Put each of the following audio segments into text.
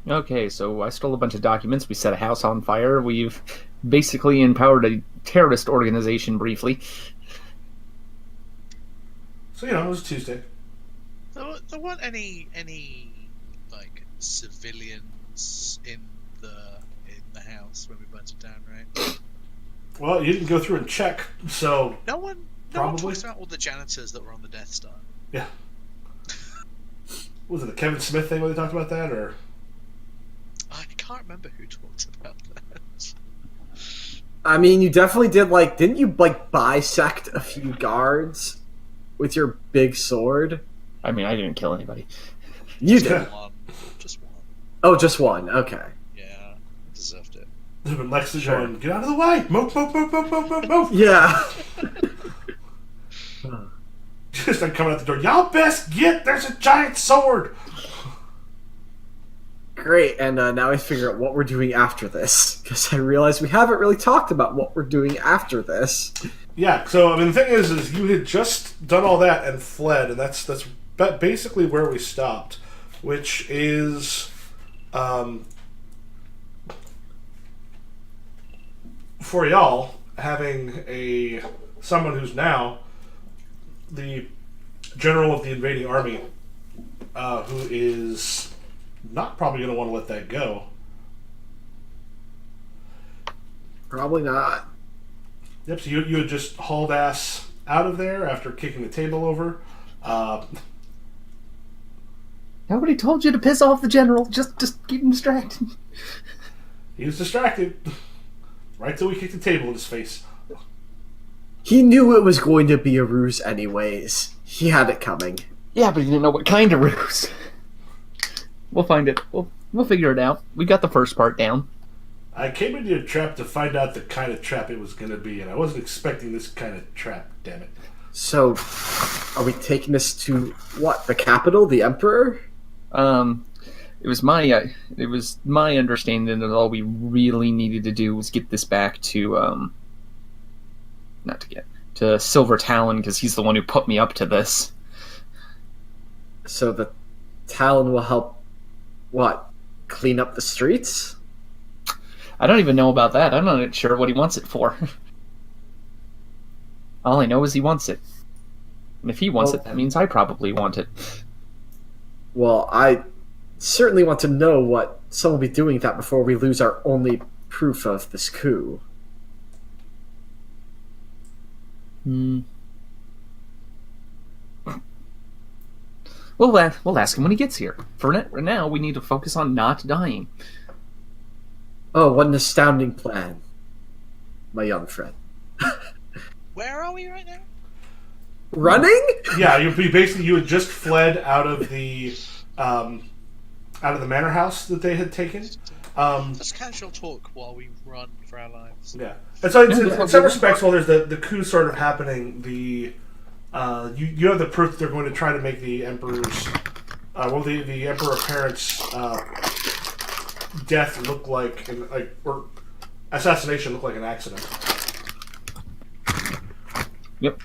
Okay, so I stole a bunch of documents. We set a house on fire. We've basically empowered a terrorist organization briefly. So, it was Tuesday. There weren't any like civilians in the house when we burnt it down, right? Well, you didn't go through and check, so No one probably. talks about all the janitors that were on the Death Star. Yeah. Was it the Kevin Smith thing where they talked about that, or? I can't remember who talked about that. I mean, you definitely did, didn't you, bisect a few guards with your big sword? I mean, I didn't kill anybody. You did. Just one. Oh, just one. Okay. Yeah, deserved it. When Lex is going, get out of the way! Move, move, move, move, move, move, move! Yeah. Just like coming out the door, y'all best get, there's a giant sword! Great, and now I figure out what we're doing after this, because I realize we haven't really talked about what we're doing after this. Yeah, so, the thing is you had just done all that and fled, and that's basically where we stopped, which is, for y'all, having someone who's now the general of the invading army, who is not probably going to want to let that go. Probably not. Yep, so you had just hauled ass out of there after kicking the table over. Nobody told you to piss off the general. Just keep him distracted. He was distracted. Right till we kicked the table in his face. He knew it was going to be a ruse anyways. He had it coming. Yeah, but he didn't know what kind of ruse. We'll find it. We'll figure it out. We got the first part down. I came into your trap to find out the kind of trap it was going to be, and I wasn't expecting this kind of trap, damn it. So, are we taking this to, what, the capital, the Emperor? It was my understanding that all we really needed to do was get this back to, to Silver Talon, because he's the one who put me up to this. So the Talon will help, what, clean up the streets? I don't even know about that. I'm not sure what he wants it for. All I know is he wants it. And if he wants it, that means I probably want it. Well, I certainly want to know what someone will be doing with that before we lose our only proof of this coup. We'll ask him when he gets here. For now, we need to focus on not dying. Oh, what an astounding plan, my young friend. Where are we right now? Running? Yeah, you had just fled out of the manor house that they had taken. Just casual talk while we run for our lives. Yeah, and so in some respects, while there's the coup sort of happening, you have the proof that they're going to try to make the emperor's, the emperor parents' death look like or assassination look like an accident. Yep.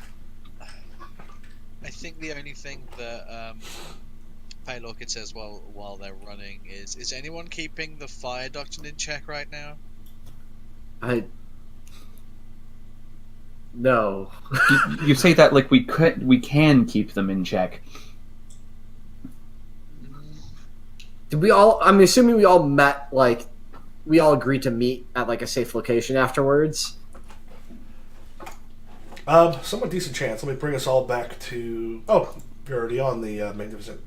I think the only thing that Orchid says while they're running is anyone keeping the fire doctrine in check right now? No. You say that like we can keep them in check. Did we all? I'm assuming we all met. We all agreed to meet at a safe location afterwards. Somewhat decent chance. Let me bring us all back to. Oh, you're already on the magnificent.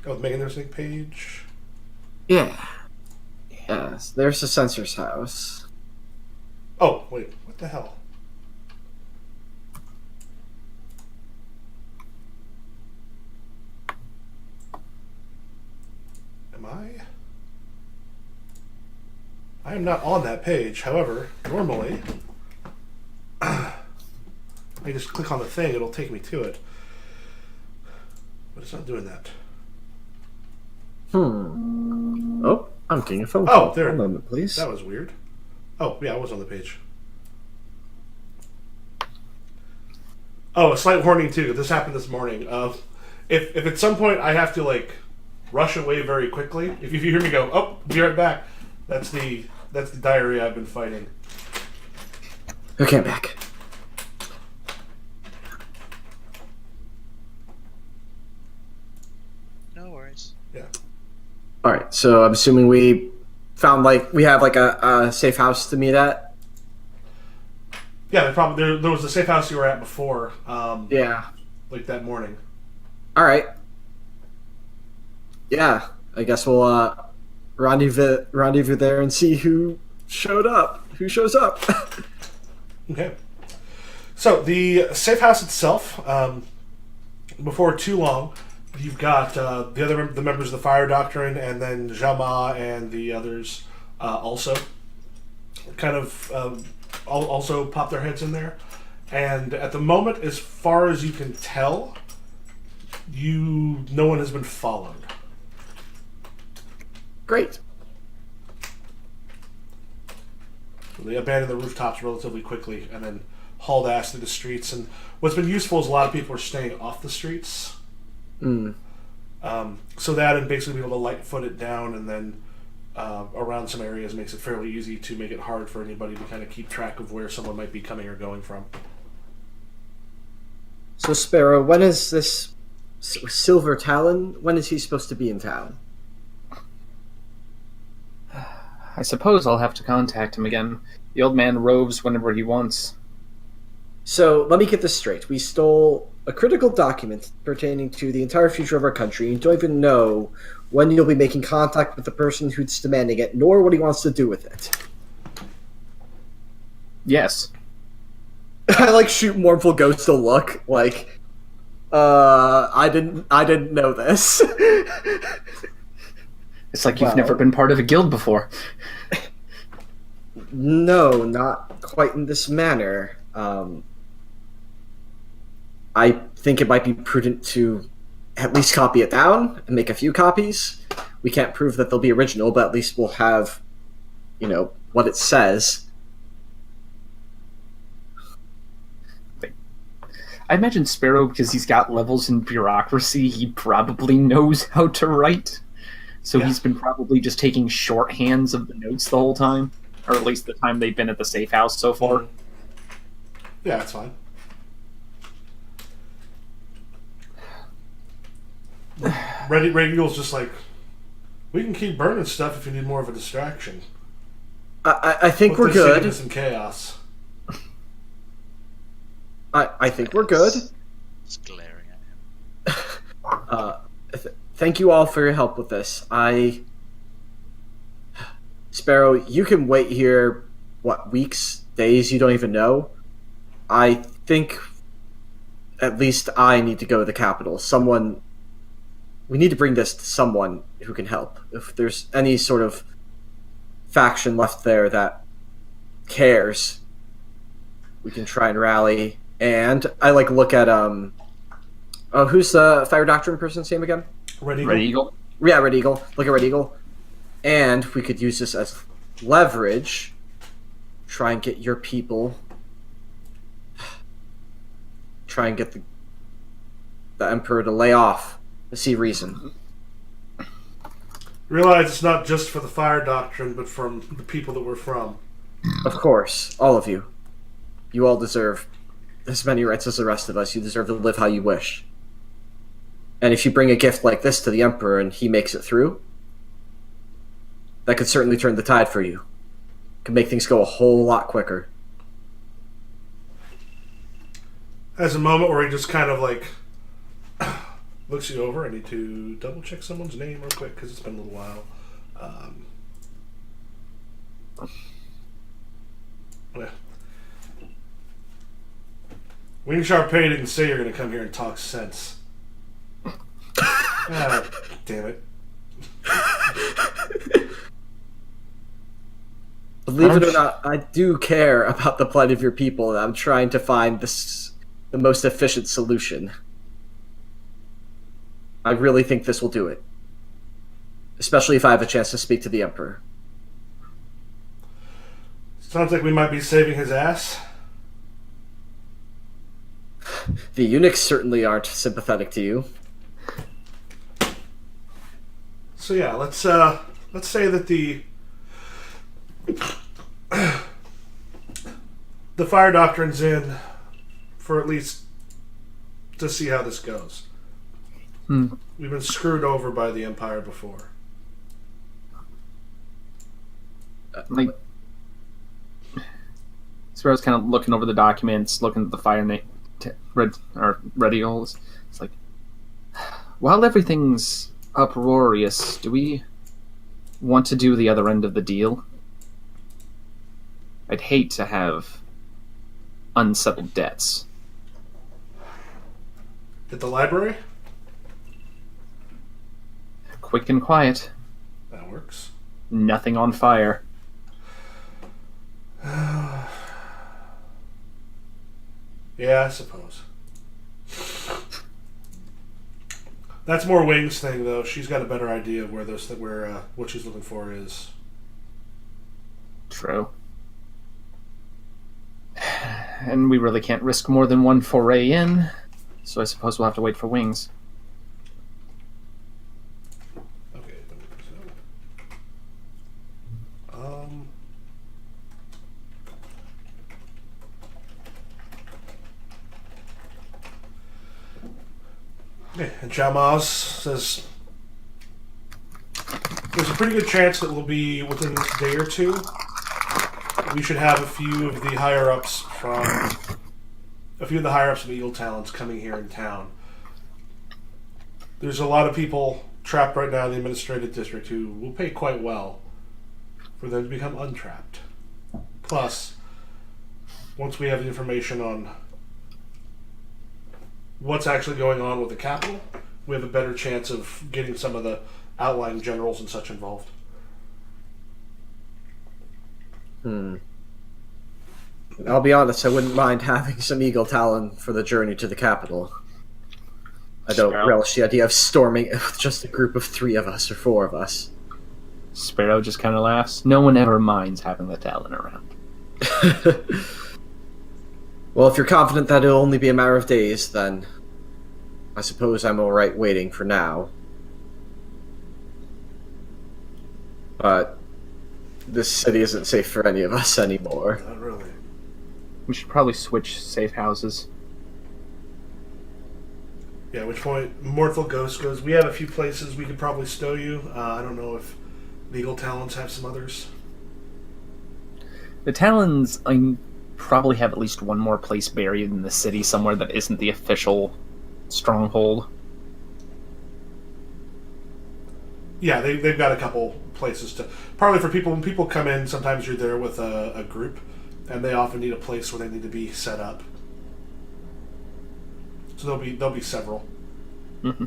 Oh, the magnificent page. Yeah. Yes. There's the censor's house. Oh wait, what the hell? I am not on that page. However, normally, I just click on the thing, it'll take me to it. But it's not doing that. Oh, I'm getting a phone Oh, call. there. One moment, please. That was weird. Oh, yeah, I was on the page. Oh, a slight warning, too. This happened this morning. If at some point I have to, rush away very quickly. If you hear me go, oh, be right back, that's the diarrhea I've been fighting. Okay, I'm back. No worries. Yeah. All right, so I'm assuming we found we have a safe house to meet at. Yeah, there was the safe house you were at before. Yeah. Like that morning. All right. Yeah, I guess we'll rendezvous there and see who shows up. Okay. So the safe house itself, before too long, you've got the members of the Fire Doctrine, and then Jama and the others also kind of also pop their heads in there. And at the moment, as far as you can tell, no one has been followed. Great. They abandoned the rooftops relatively quickly and then hauled ass through the streets. And what's been useful is a lot of people are staying off the streets. Mm. So that and basically being able to light foot it down and then around some areas makes it fairly easy to make it hard for anybody to kind of keep track of where someone might be coming or going from. So Sparrow, when is this Silver Talon? When is he supposed to be in town? I suppose I'll have to contact him again. The old man roves whenever he wants. So let me get this straight. We stole a critical document pertaining to the entire future of our country. You don't even know when you'll be making contact with the person who's demanding it, nor what he wants to do with it. Yes. I shoot Mournful Ghost a look, I didn't know this. It's like you've never been part of a guild before. No, not quite in this manner. I think it might be prudent to at least copy it down and make a few copies. We can't prove that they'll be original, but at least we'll have, what it says. I imagine Sparrow, because he's got levels in bureaucracy, he probably knows how to write. So he's been probably just taking shorthands of the notes the whole time. Or at least the time they've been at the safe house so far. Yeah, that's fine. Red Eagle's just like, we can keep burning stuff if you need more of a distraction. I think we're good. Into some chaos. I think we're good. Just glaring at him. Thank you all for your help with this. Sparrow, you can wait here, weeks, days, you don't even know. I think at least I need to go to the capital. We need to bring this to someone who can help. If there's any sort of faction left there that cares, we can try and rally. And I look at who's the Fire Doctrine person's name again? Red Eagle. Red Eagle? Yeah, Red Eagle. Look at Red Eagle. And we could use this as leverage. Try and get your people. Try and get the Emperor to lay off. To see reason. Realize it's not just for the Fire Doctrine, but from the people that we're from. Of course. All of you. You all deserve as many rights as the rest of us. You deserve to live how you wish. And if you bring a gift like this to the Emperor and he makes it through, that could certainly turn the tide for you. Could make things go a whole lot quicker. There's a moment where he just kind of looks you over. I need to double check someone's name real quick because it's been a little while. Yeah. Wing Sharpay didn't say you're going to come here and talk sense. Damn it. Believe it or not, I do care about the plight of your people, and I'm trying to find the most efficient solution. I really think this will do it. Especially if I have a chance to speak to the Emperor. Sounds like we might be saving his ass. The eunuchs certainly aren't sympathetic to you. So yeah, let's say that the fire doctrine's in for at least to see how this goes. We've been screwed over by the Empire before. Like, Sparrow's kind of looking over the documents, looking at the fire radiols. It's like, while everything's uproarious, do we want to do the other end of the deal? I'd hate to have unsettled debts. At the library? Quick and quiet. That works. Nothing on fire. Yeah, I suppose. That's more Wing's thing, though. She's got a better idea of where what she's looking for is. True. And we really can't risk more than one foray in, so I suppose we'll have to wait for Wings. Okay. Okay, and Shamaz says there's a pretty good chance that we'll be within this day or two. We should have a few of the higher ups from Eagle Talents coming here in town. There's a lot of people trapped right now in the administrative district who will pay quite well for them to become untrapped. Plus, once we have the information on what's actually going on with the capital, we have a better chance of getting some of the outlying generals and such involved. I'll be honest, I wouldn't mind having some Eagle Talon for the journey to the capital. I don't relish the idea of storming with just a group of 3 of us or 4 of us. Sparrow just kind of laughs. No one ever minds having the Talon around. Well, if you're confident that it'll only be a matter of days, then I suppose I'm alright waiting for now. But this city isn't safe for any of us anymore. Not really. We should probably switch safe houses. Yeah, at which point Mortal Ghost goes, we have a few places we could probably stow you. I don't know if Legal Talons have some others. The Talons, probably have at least one more place buried in the city somewhere that isn't the official stronghold. Yeah, they've got a couple places to... Partly for people, when people come in, sometimes you're there with a group, and they often need a place where they need to be set up. So there'll be several. Mm-hmm.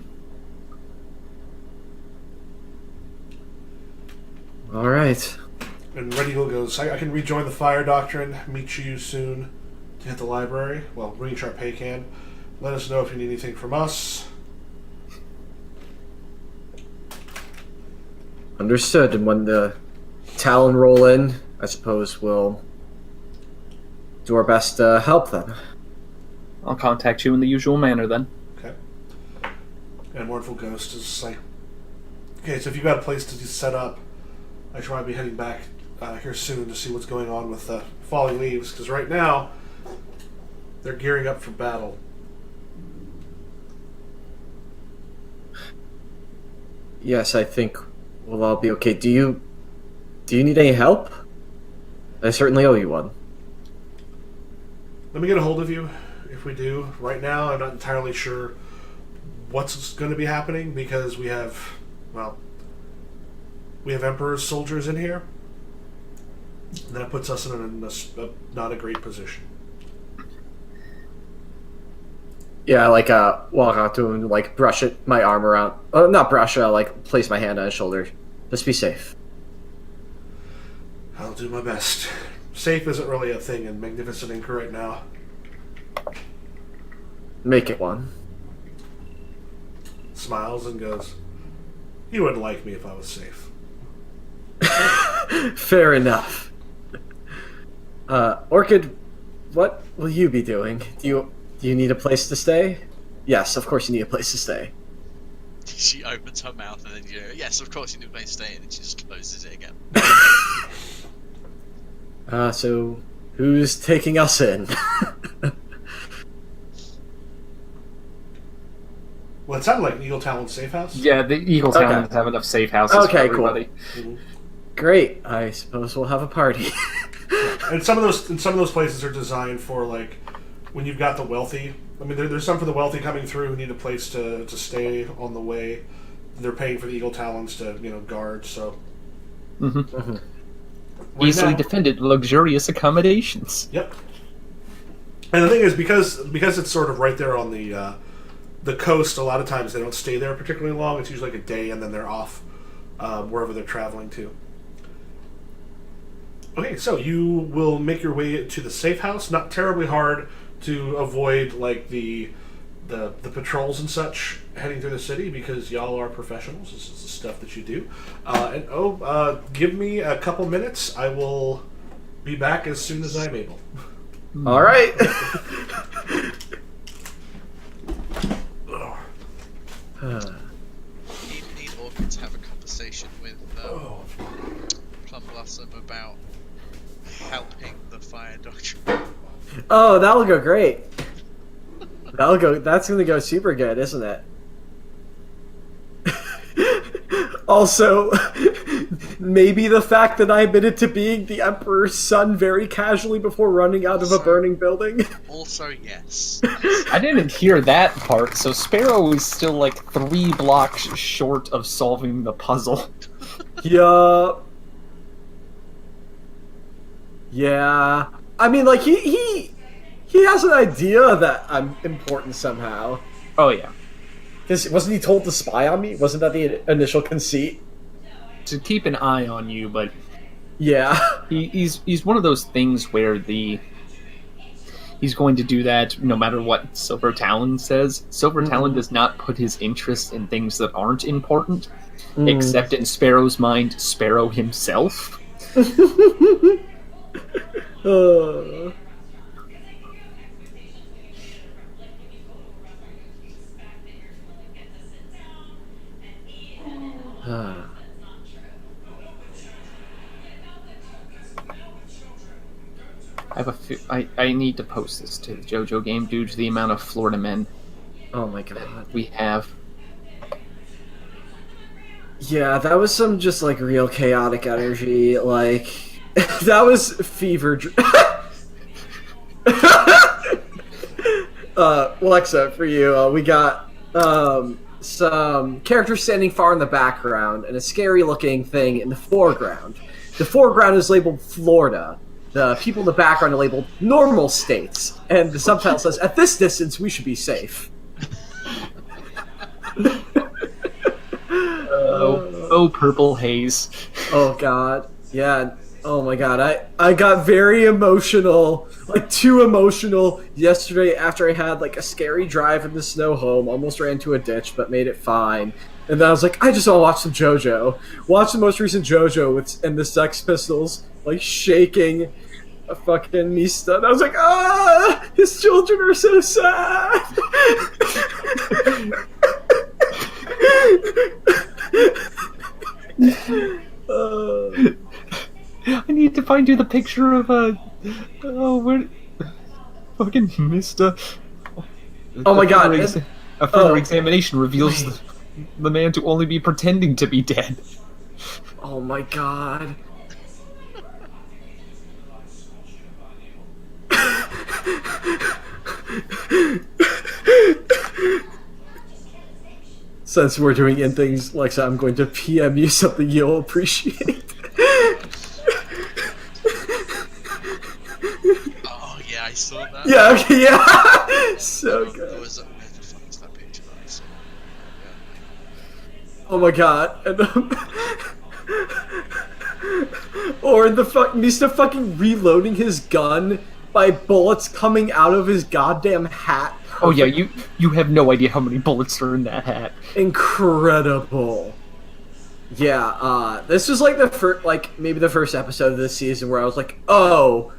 All right. And Red Eagle goes, I can rejoin the Fire Doctrine, meet you soon to hit the library. Well, Ring Sharpay can. Let us know if you need anything from us. Understood. And when the Talon roll in, I suppose we'll do our best to help them. I'll contact you in the usual manner then. Okay. And Mournful Ghost is like, okay, so if you've got a place to set up, I should probably be heading back here soon to see what's going on with the Falling Leaves, because right now they're gearing up for battle. Yes, I think we'll all be okay. Do you need any help? I certainly owe you one. Let me get a hold of you if we do. Right now, I'm not entirely sure what's going to be happening because we have Emperor's soldiers in here. And that puts us in a not a great position. Yeah, walk out to him, brush my arm around. Not brush, place my hand on his shoulder. Just be safe. I'll do my best. Safe isn't really a thing in Magnificent Inc. right now. Make it one. Smiles and goes, you wouldn't like me if I was safe. Fair enough. Orchid, what will you be doing? Do you need a place to stay? Yes, of course you need a place to stay. She opens her mouth and then yes, of course you may stay in, and she just closes it again. So who's taking us in? Well, it sounded like an Eagle Talon safe house. Yeah, the Eagle Talons have enough safe houses for everybody. Mhm. Great. I suppose we'll have a party. And some of those places are designed for like when you've got the wealthy. I mean, there's some for the wealthy coming through who need a place to stay on the way. They're paying for the Eagle Talons to guard. So right Easily now- defended, luxurious accommodations. Yep. And the thing is, because it's sort of right there on the coast, a lot of times they don't stay there particularly long. It's usually like a day, and then they're off wherever they're traveling to. Okay, so you will make your way to the safe house. Not terribly hard to avoid like the patrols and such heading through the city because y'all are professionals. This is the stuff that you do. Give me a couple minutes. I will be back as soon as I'm able. All right. Need Orchid to have a conversation with Plum Blossom about helping the fire doctrine. Oh, that'll go great. That's gonna go super good, isn't it? Also, maybe the fact that I admitted to being the Emperor's son very casually before running out of a burning building. Also, yes. I didn't hear that part, so Sparrow is still like 3 blocks short of solving the puzzle. Yup. Yeah. I mean, like, he has an idea that I'm important somehow. Oh yeah. Because wasn't he told to spy on me? Wasn't that the initial conceit? To keep an eye on you, but Yeah. he's one of those things where he's going to do that no matter what Silver Talon says. Silver Talon does not put his interest in things that aren't important, except in Sparrow's mind, Sparrow himself. I need to post this to the JoJo game due to the amount of Florida men Oh my god. we have. Yeah, that was some just like real chaotic energy. Like that was fever. Alexa, for you, we got some characters standing far in the background and a scary-looking thing in the foreground. The foreground is labeled Florida. The people in the background are labeled normal states, and the subtitle says, "At this distance, we should be safe." Oh, purple haze. Oh god. Yeah. Oh my god. I got very emotional. Like too emotional yesterday after I had like a scary drive in the snow home. Almost ran into a ditch but made it fine. And then I was like, I just want to watch some JoJo. Watch the most recent JoJo and the Sex Pistols like shaking a fucking Mista. And I was like, his children are so sad. I need to find you the picture of where fucking Mista. Oh my god. A further examination reveals the man to only be pretending to be dead. Oh my god. Since we're doing in things, Lexa, I'm going to PM you something you'll appreciate. Oh yeah, I saw that. Yeah, okay, yeah. So good. Where the fuck is that picture that I saw? Oh my god. And, or Mista fucking reloading his gun by bullets coming out of his goddamn hat. Oh yeah, you have no idea how many bullets are in that hat. Incredible. Yeah, this was like maybe the first episode of this season where I was like, oh,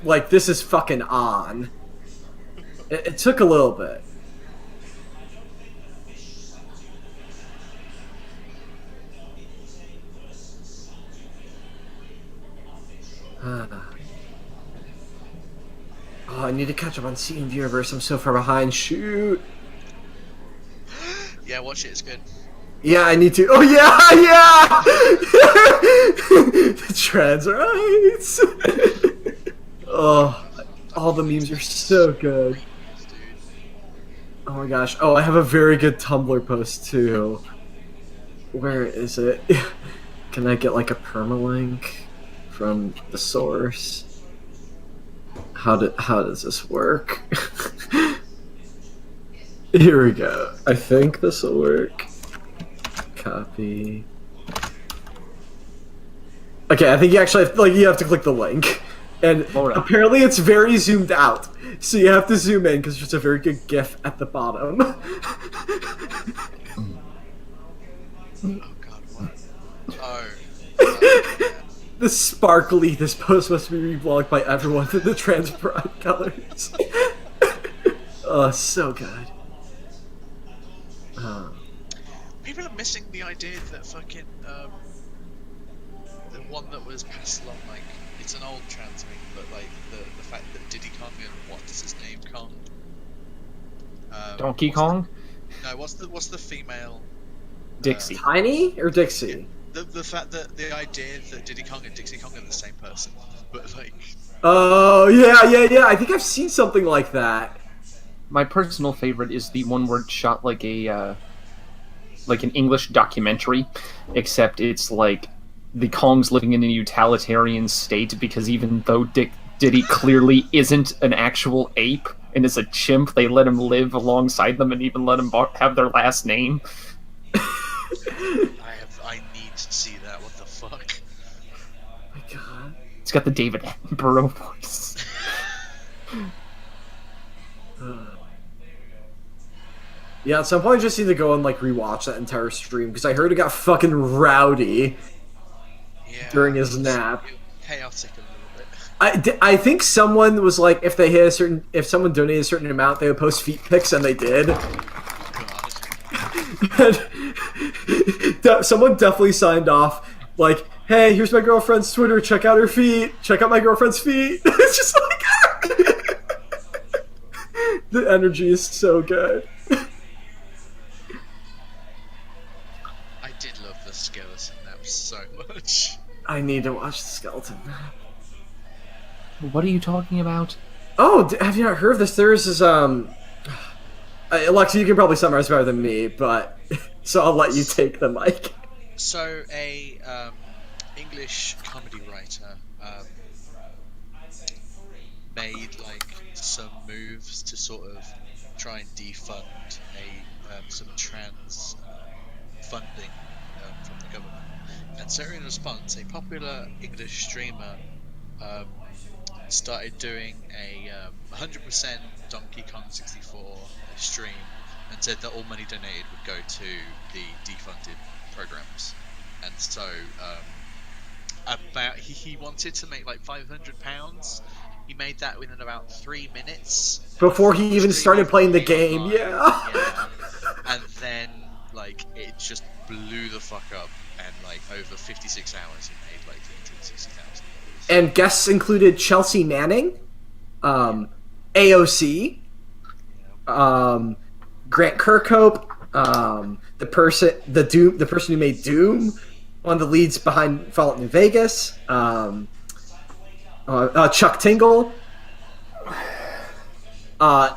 like this is fucking on. It took a little bit. Oh, I need to catch up on Steven Viewerverse. I'm so far behind. Shoot. Yeah, watch it. It's good. Yeah, I need to. Oh yeah, yeah. The trans rights. Oh, all the memes are so good. Dude. Oh my gosh. Oh, I have a very good Tumblr post too. Where is it? Can I get like a permalink from the source? How does this work? Here we go. I think this will work. Copy. Okay, I think you actually you have to click the link, and Alright. apparently it's very zoomed out, so you have to zoom in because there's a very good GIF at the bottom. Oh god, what? Oh. The sparkly. This post must be reblogged by everyone in the trans pride colors. Oh, so good. People are missing the idea that fucking the one that was passed along, like it's an old trans meme, but like the fact that Diddy Kong and what is his name, Kong? Donkey Kong? No, what's the female? Dixie. Tiny or Dixie? The fact that the idea that Diddy Kong and Dixie Kong are the same person, but like. Oh yeah. I think I've seen something like that. My personal favorite is the one where it's shot like a like an English documentary, except it's like the Kong's living in a utilitarian state because even though Diddy clearly isn't an actual ape and is a chimp, they let him live alongside them and even let him have their last name. I need to see that. What the fuck? Oh my god. It's got the David Attenborough voice. Yeah, at some point I just need to go and like rewatch that entire stream because I heard it got fucking rowdy during his nap. Chaotic a little bit. I think someone was like, if someone donated a certain amount, they would post feet pics, and they did. God. And someone definitely signed off, like, hey, here's my girlfriend's Twitter, check out her feet, check out my girlfriend's feet. It's just like, the energy is so good. I did love the skeleton map so much. I need to watch the skeleton map. What are you talking about? Oh, have you not heard of this? There's this, Alexa, you can probably summarize better than me, but, so I'll let you take the mic. So, a English comedy writer made like some moves to sort of try and defund some trans funding from the government, and so in response, a popular English streamer started doing a 100% Donkey Kong 64 stream and said that all money donated would go to the defunded programs. And so he wanted to make like £500. He made that within about 3 minutes Before he even started playing the game, yeah. And then like it just blew the fuck up, and like over 56 hours he made like $360,000. And guests included Chelsea Manning, AOC, Grant Kirkhope, the person who made Doom, one of the leads behind Fallout New Vegas, Chuck Tingle.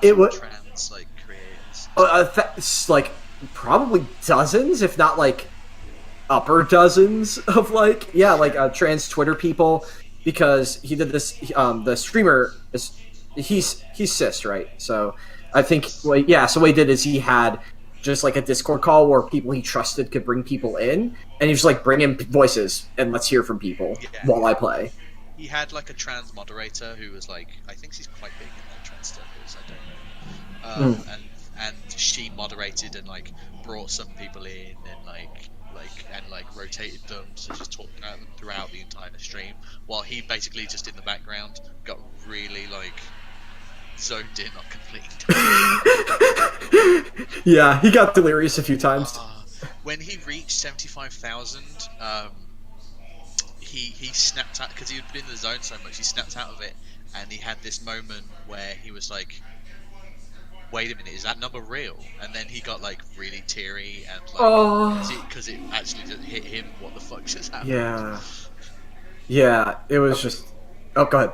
It was trans like creators. like probably dozens, if not like upper dozens of trans Twitter people, because he did this. The streamer he's cis, right? So I think so what he did is he had just like a Discord call where people he trusted could bring people in, and he just like bring in voices and let's hear from people while I play. He had like a trans moderator who was like, I think she's quite big in like trans circles, I don't know. And she moderated and like brought some people in and like rotated them to just talk about them throughout the entire stream, while he basically just in the background got really like zoned in on completing. Yeah, he got delirious a few times. When he reached 75,000, he snapped out because he had been in the zone so much. He snapped out of it, and he had this moment where he was like, "Wait a minute, is that number real?" And then he got like really teary and like because it actually just hit him. What the fuck just happened? Yeah. It was just. Oh, go ahead.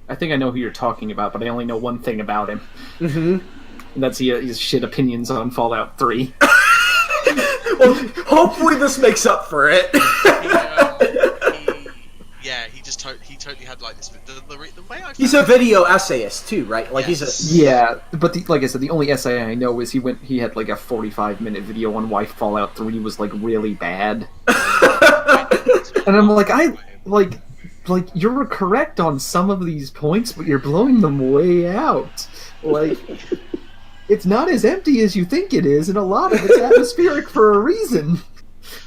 I think I know who you're talking about, but I only know one thing about him. Mm-hmm. And that's he has shit opinions on Fallout 3. Well, hopefully this makes up for it. He totally had like this. The way I He's a video essayist too, right? Like Yes. Yeah, but like I said, the only essay I know is he had like a 45-minute video on why Fallout 3 was like really bad. And I'm like, like you're correct on some of these points, but you're blowing them way out. Like, it's not as empty as you think it is, and a lot of it's atmospheric for a reason.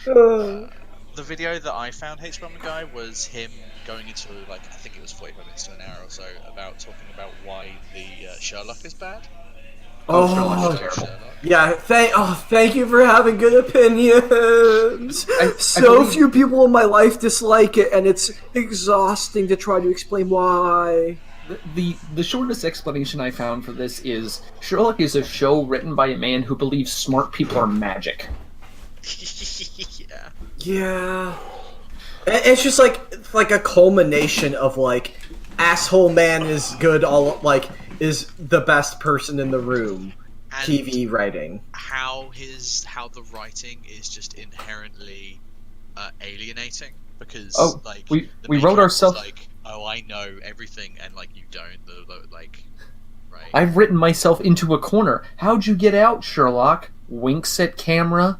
The video that I found hates from the guy was him going into like I think it was 45 minutes to an hour or so about talking about why the Sherlock is bad. Sherlock. Yeah, thank you for having good opinions. Few people in my life dislike it, and it's exhausting to try to explain why. The shortest explanation I found for this is Sherlock is a show written by a man who believes smart people are magic. Yeah. It's just like a culmination of like asshole man is good is the best person in the room. And TV writing. How the writing is just inherently alienating because we wrote ourselves like, oh, I know everything and like you don't like right. I've written myself into a corner. How'd you get out, Sherlock? Winks at camera.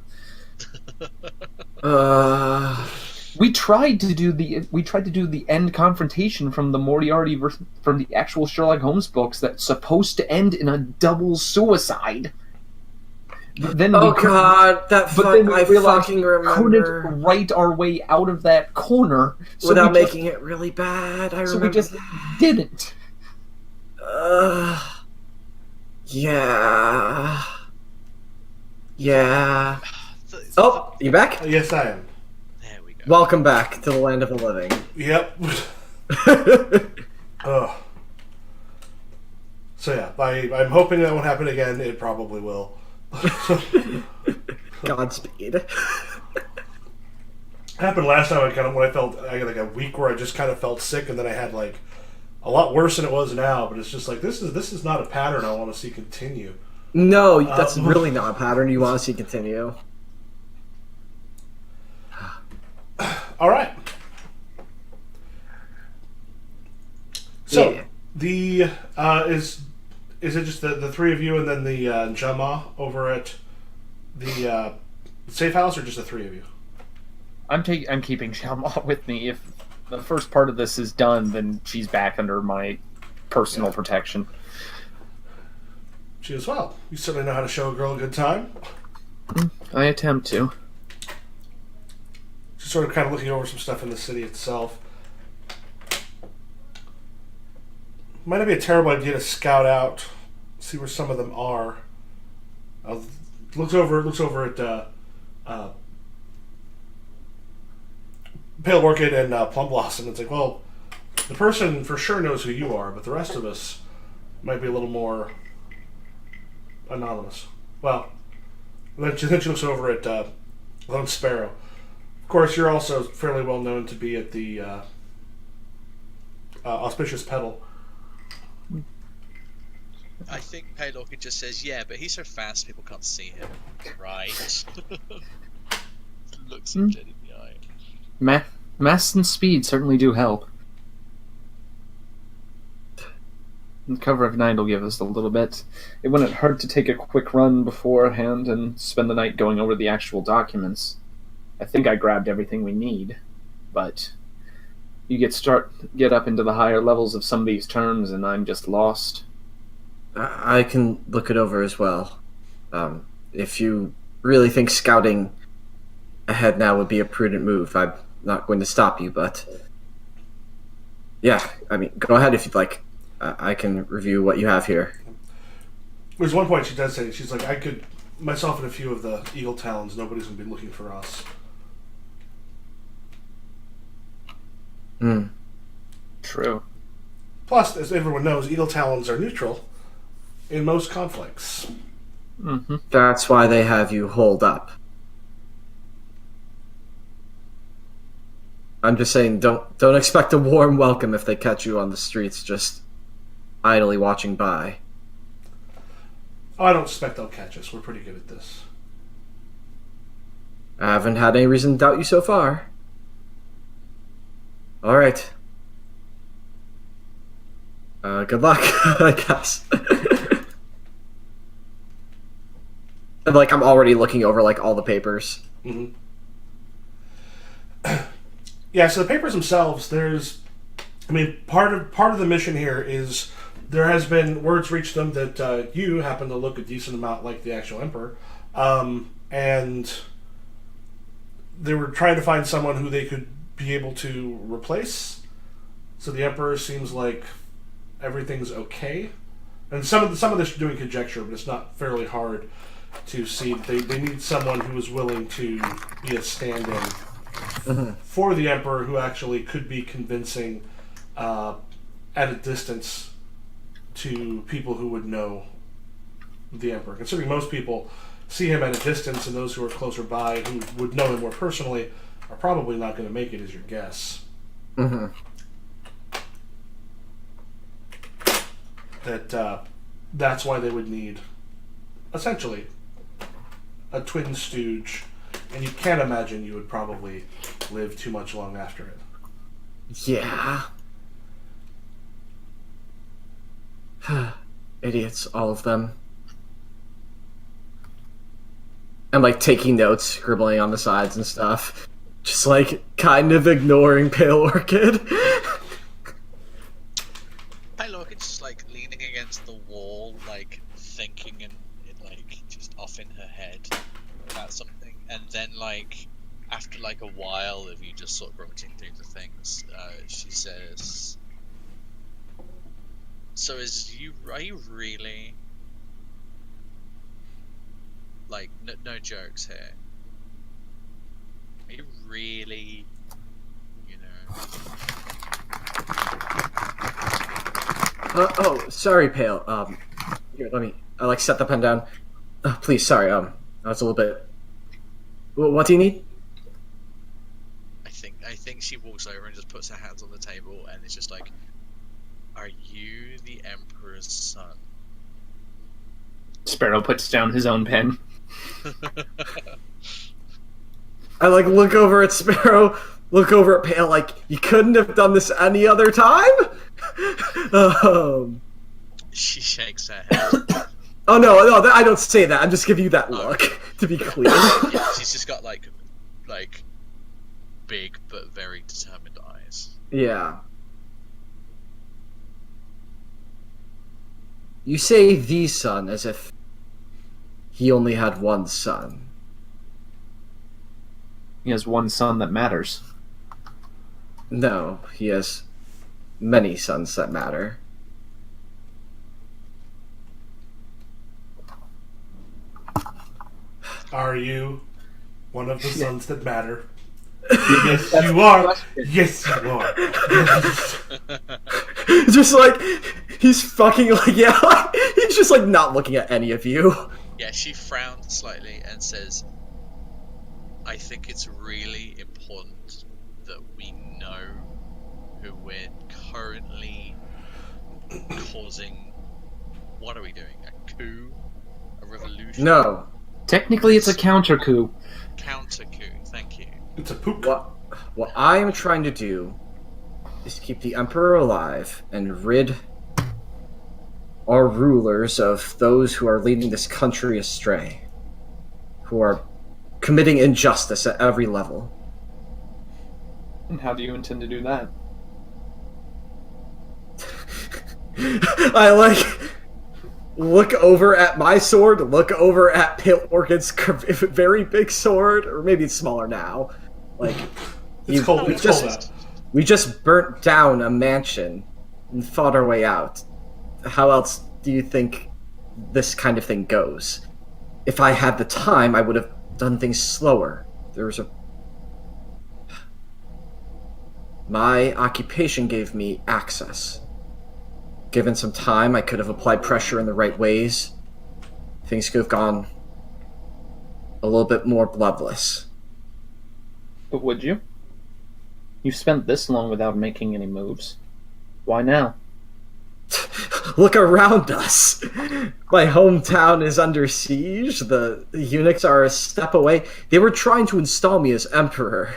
We tried to do the end confrontation from the Moriarty from the actual Sherlock Holmes books that's supposed to end in a double suicide. But then I fucking remember. Couldn't write our way out of that corner without making it really bad. I remember. So we just didn't. Yeah. Oh, you back? Yes, I am. There we go. Welcome back to the land of the living. Yep. So yeah, I'm hoping that won't happen again. It probably will. Godspeed. Happened last time. I had like a week where I just kind of felt sick, and then I had like a lot worse than it was now. But it's just like this is not a pattern I want to see continue. No, that's really not a pattern you want to see continue. All right. So the is it just the three of you and then the Jama over at the safe house, or just the three of you? I'm keeping Jama with me. If the first part of this is done, then she's back under my personal protection. She as well. You certainly know how to show a girl a good time. I attempt to. Just sort of kind of looking over some stuff in the city itself. Might not be a terrible idea to scout out, see where some of them are. Looks over at Pale Orchid and Plum Blossom. It's like, well, the person for sure knows who you are, but the rest of us might be a little more anonymous. Well, then she looks over at Lone Sparrow. Of course, you're also fairly well known to be at the Auspicious Petal. I think Pale Orchid just says, yeah, but he's so fast people can't see him. Right? Looks him dead in the eye. Mass and speed certainly do help. The cover of night will give us a little bit. It wouldn't hurt to take a quick run beforehand and spend the night going over the actual documents. I think I grabbed everything we need, but you get up into the higher levels of some of these terms, and I'm just lost. I can look it over as well. If you really think scouting ahead now would be a prudent move, I'm not going to stop you, but yeah, I mean, go ahead if you'd like. I can review what you have here. There's one point she does say, she's like, I could, myself and a few of the Eagle Talons, nobody's going to be looking for us. Hmm. True. Plus, as everyone knows, eagle talons are neutral in most conflicts. Mm-hmm. That's why they have you holed up. I'm just saying, don't expect a warm welcome if they catch you on the streets just idly watching by. Oh, I don't suspect they'll catch us. We're pretty good at this. I haven't had any reason to doubt you so far. All right. Good luck, I guess. And, like, I'm already looking over like all the papers. Mm-hmm. Yeah, so the papers themselves, part of the mission here is there has been words reached them that you happen to look a decent amount like the actual Emperor, and they were trying to find someone who they could be able to replace. So the Emperor seems like everything's okay, and some of this you're doing conjecture, but it's not fairly hard to see. They need someone who is willing to be a stand-in for the Emperor, who actually could be convincing at a distance to people who would know the Emperor. Considering most people see him at a distance, and those who are closer by who would know him more personally are probably not going to make it, is your guess. Mm-hmm. That's why they would need, essentially, a twin stooge, and you can't imagine you would probably live too much long after it. Yeah. Idiots, all of them. And, like, taking notes, scribbling on the sides and stuff. Just, like, kind of ignoring Pale Orchid. Pale Orchid's just, like, leaning against the wall, like, thinking and like, just off in her head about something. And then, like, after, like, a while of you just sort of rummaging through the things, she says... So are you really, like, no jokes here, are you really, Oh, sorry, Pale. Here, let me, I, like, set the pen down. Please, sorry, I was a little bit... What do you need? I think she walks over and just puts her hands on the table and it's just like, are you the Emperor's son? Sparrow puts down his own pen. I, like, look over at Sparrow, look over at Pale, like, you couldn't have done this any other time? She shakes her head. Oh, no, I don't say that. I'm just giving you that look, to be clear. Yeah, she's just got, like, big but very determined eyes. Yeah. You say the son as if he only had one son. He has one son that matters. No, he has many sons that matter. Are you one of the sons that matter? Yes, you are. Yes, you are. Just like, he's fucking, like, yeah, like, he's just, like, not looking at any of you. Yeah, she frowns slightly and says, I think it's really important that we know who we're currently causing. What are we doing? A coup? A revolution? No. Technically, it's a counter coup. Counter coup, thank you. It's a pook. What I am trying to do is keep the Emperor alive and rid our rulers of those who are leading this country astray, who are committing injustice at every level. And how do you intend to do that? I, like, look over at my sword, look over at Pale Orchid's very big sword, or maybe it's smaller now. Like, It's cold. It's cold out. we just burnt down a mansion and fought our way out. How else do you think this kind of thing goes? If I had the time, I would have done things slower. There was a... My occupation gave me access. Given some time, I could have applied pressure in the right ways. Things could have gone a little bit more bloodless. But would you? You've spent this long without making any moves. Why now? Look around us. My hometown is under siege. The eunuchs are a step away. They were trying to install me as emperor.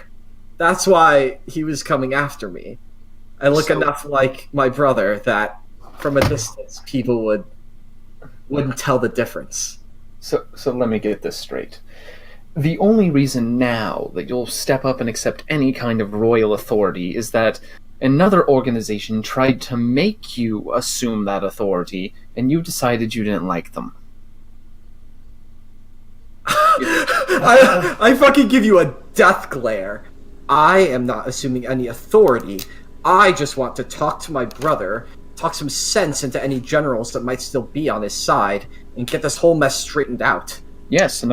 That's why he was coming after me. I look enough like my brother that from a distance people wouldn't tell the difference. So let me get this straight. The only reason now that you'll step up and accept any kind of royal authority is that another organization tried to make you assume that authority, and you decided you didn't like them. I fucking give you a death glare. I am not assuming any authority. I just want to talk to my brother, talk some sense into any generals that might still be on his side, and get this whole mess straightened out. Yes, and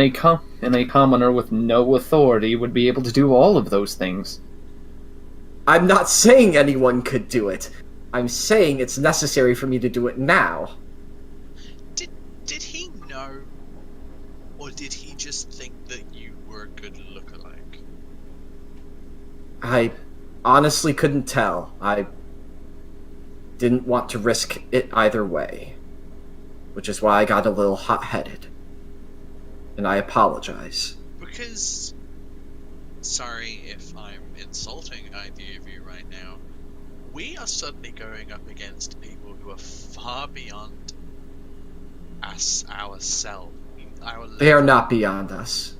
a commoner with no authority would be able to do all of those things. I'm not saying anyone could do it. I'm saying it's necessary for me to do it now. Did he know, or did he just think that you were a good lookalike? I honestly couldn't tell. I didn't want to risk it either way, which is why I got a little hot-headed. And I apologize. Because, sorry if I'm insulting either of you right now, we are suddenly going up against people who are far beyond us, ourselves. They are not beyond us.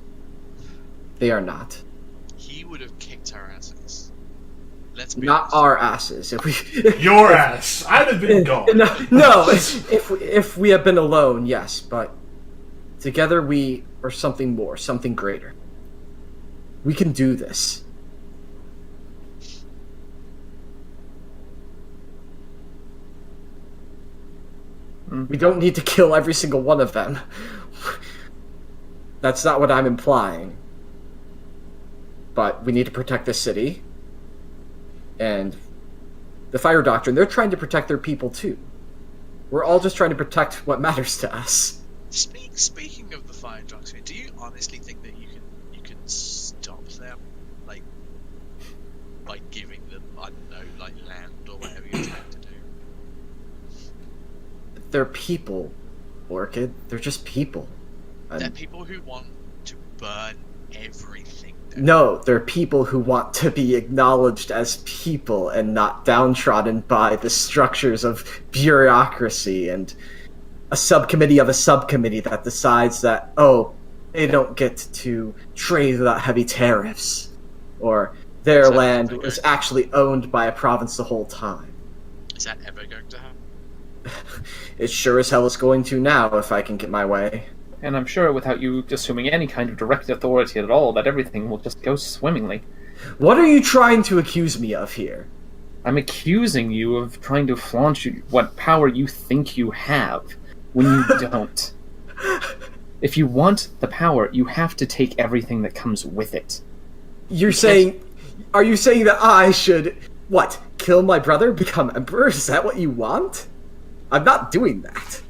They are not. He would have kicked our asses. Let's be not honest. our asses. If we Your ass. I'd have been gone. No, if we had been alone, yes, but together we are something more, something greater. We can do this. We don't need to kill every single one of them. That's not what I'm implying. But we need to protect the city. And the Fire Doctrine, they're trying to protect their people too. We're all just trying to protect what matters to us. Speaking of the Fire Doctrine, do you honestly think that you can stop them, like by giving them, I don't know, like land or whatever you're trying to do? They're people, Orchid. They're just people. They're people who want to burn everything down. No, they're people who want to be acknowledged as people and not downtrodden by the structures of bureaucracy and a subcommittee of a subcommittee that decides that, oh, they don't get to trade without heavy tariffs, or their land was actually owned by a province the whole time. Is that ever going to happen? It sure as hell is going to now, if I can get my way. And I'm sure without you assuming any kind of direct authority at all, that everything will just go swimmingly. What are you trying to accuse me of here? I'm accusing you of trying to flaunt what power you think you have, when you don't. If you want the power, you have to take everything that comes with it. Are you saying that I should, what, kill my brother, become emperor? Is that what you want? I'm not doing that.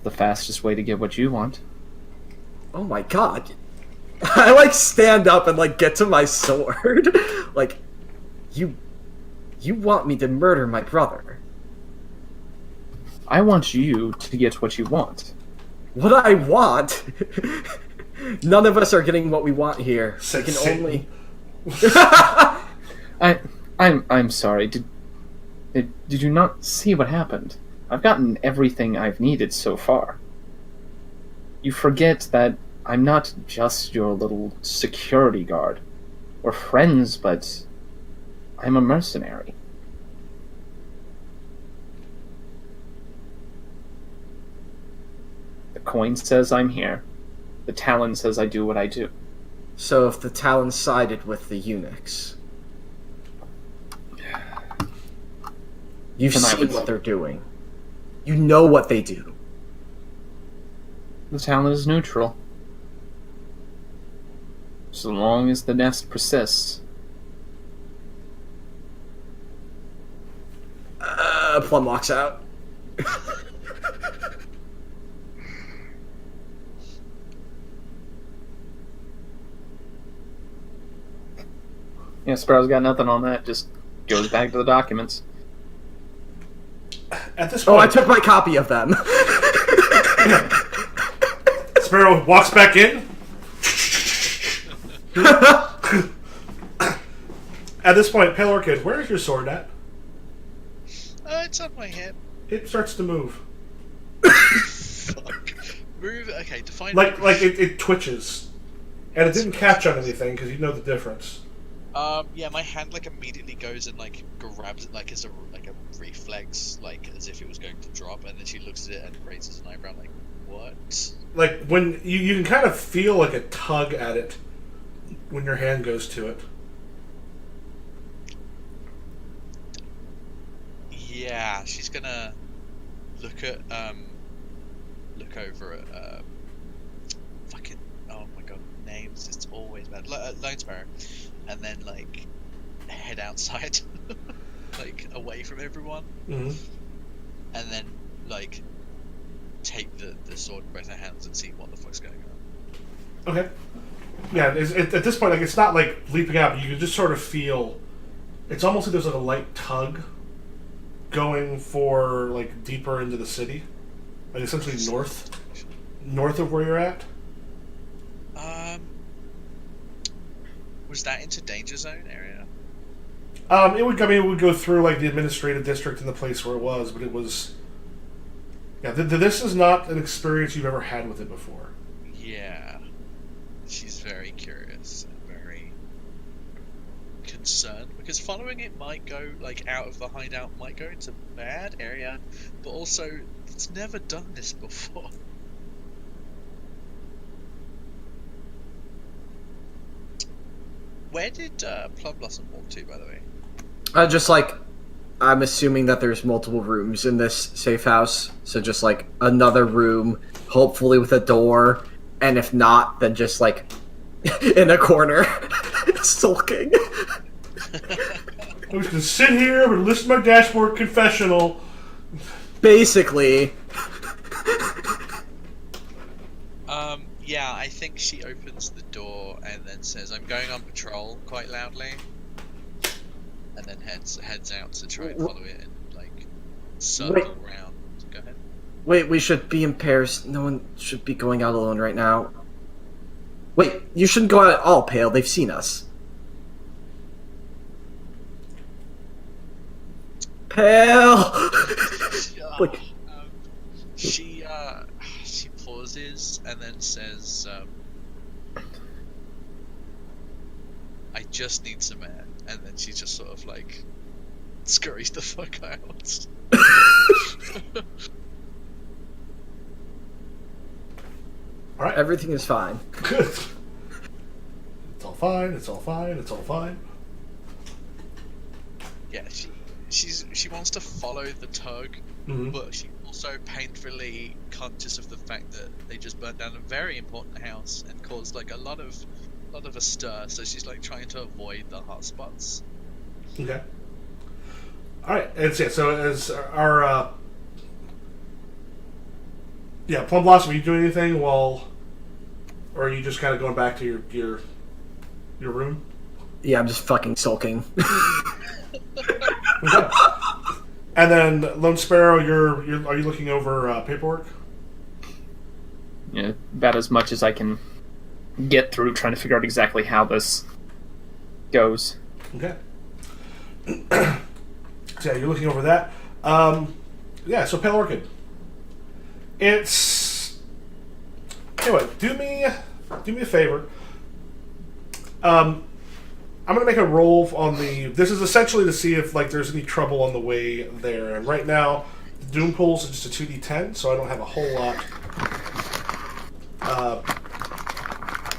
The fastest way to get what you want. Oh my god. I, stand up and, get to my sword. You want me to murder my brother. I want you to get what you want. What I want? None of us are getting what we want here. I can only... I'm sorry. Did you not see what happened? I've gotten everything I've needed so far. You forget that I'm not just your little security guard. We're friends, but I'm a mercenary. The coin says I'm here. The Talon says I do what I do. So if the Talon sided with the eunuchs... You've seen what they're doing. You know what they do. The Talon is neutral. So long as the nest persists. Plum walks out. Yeah, Sparrow's got nothing on that. Just goes back to the documents. At this point, I took my copy of them. Sparrow walks back in. At this point, Pale Orchid, where is your sword at? It's on my hip. It starts to move. Fuck. Move. Okay, define. Like it twitches, and it didn't catch on anything because you know the difference. Yeah, my hand like immediately goes and like grabs it like as a reflex, like as if it was going to drop, and then she looks at it and raises an eyebrow, like, what? Like when you can kind of feel like a tug at it when your hand goes to it. Yeah, she's gonna look over at fucking, oh my god, names, it's always bad. Lone Sparrow, and then like head outside, like away from everyone, Mm-hmm. and then like take the sword in both her hands and see what the fuck's going on. Okay. Yeah, at this point, like it's not like leaping out, but you can just sort of feel. It's almost like there's like a light tug going for like deeper into the city, like essentially north of where you're at. Was that into danger zone area? It would go through like the administrative district and the place where it was, but it was. Yeah, this is not an experience you've ever had with it before. Yeah, she's very curious and very concerned because following it might go like out of the hideout, might go into bad area, but also it's never done this before. Where did Plum Blossom walk to, by the way? Just like, I'm assuming that there's multiple rooms in this safe house, so just like another room, hopefully with a door, and if not, then just like in a corner, sulking. I'm just gonna sit here and listen to my dashboard confessional. Basically. Yeah, I think she opens the door and then says, "I'm going on patrol," quite loudly, and then heads out to try and follow it and like circle around. Go ahead. Wait, we should be in pairs. No one should be going out alone right now. Wait, you shouldn't go out at all, Pale. They've seen us. Pale! Like, she pauses and then says, "I just need some air," and then she just sort of like scurries the fuck out. All right, everything is fine. good. It's all fine. It's all fine. It's all fine. Yeah, she wants to follow the tug, Mm-hmm. but she's also painfully conscious of the fact that they just burnt down a very important house and caused like a lot of a stir. So she's like trying to avoid the hot spots. Okay. All right, and so as our Plum Blossom, are you doing anything while, or are you just kind of going back to your room? Yeah, I'm just fucking sulking. Okay. And then Lone Sparrow, are you looking over paperwork? Yeah, about as much as I can get through, trying to figure out exactly how this goes. Okay. So yeah, you're looking over that. So Pale Orchid. It's anyway. Do me a favor. I'm gonna make a roll on the. This is essentially to see if like there's any trouble on the way there. And right now, the Doom Pulse is just a 2d10, so I don't have a whole lot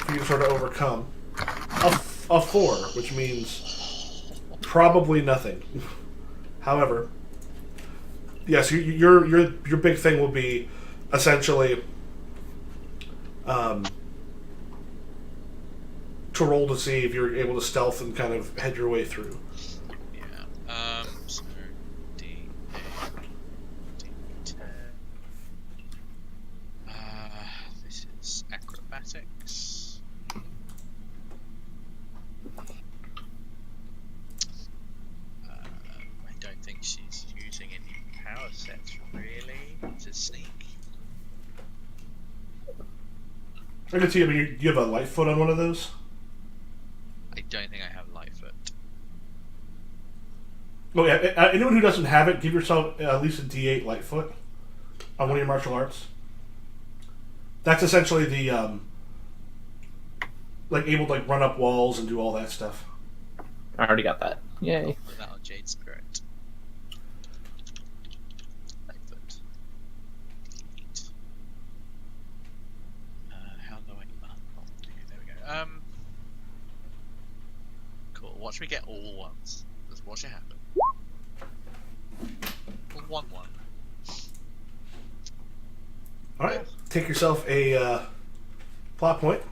for you to sort of overcome. A 4, which means probably nothing. However, yes, your big thing will be essentially to roll to see if you're able to stealth and kind of head your way through. Yeah. So D8. I can see. I mean, you have a light foot on one of those. I don't think I have Lightfoot. Oh yeah. Anyone who doesn't have it, give yourself at least a D8 light foot on one of your martial arts. That's essentially the like able to like run up walls and do all that stuff. I already got that. Yay. Put that on Jade Spirit. Lightfoot. How do I? Oh, there we go. Cool. Watch me get all ones. Just watch it happen. One. All right. Take yourself a plot point.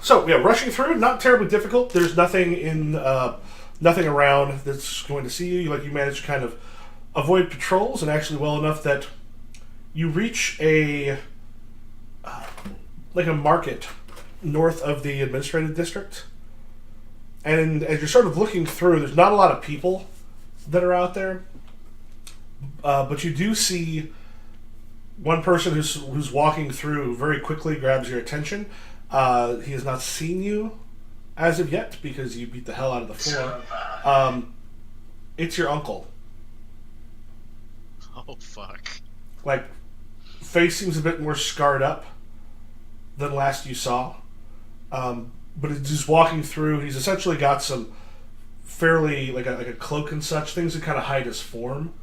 So yeah, rushing through, not terribly difficult. There's nothing around that's going to see you. Like you manage to kind of avoid patrols, and actually well enough that you reach a like a market north of the administrative district. And as you're sort of looking through, there's not a lot of people that are out there, but you do see one person who's walking through who very quickly grabs your attention. He has not seen you as of yet because you beat the hell out of the floor. It's your uncle. Oh fuck. Like, face seems a bit more scarred up than last you saw. But he's just walking through. He's essentially got some fairly like a cloak and such things that kind of hide his form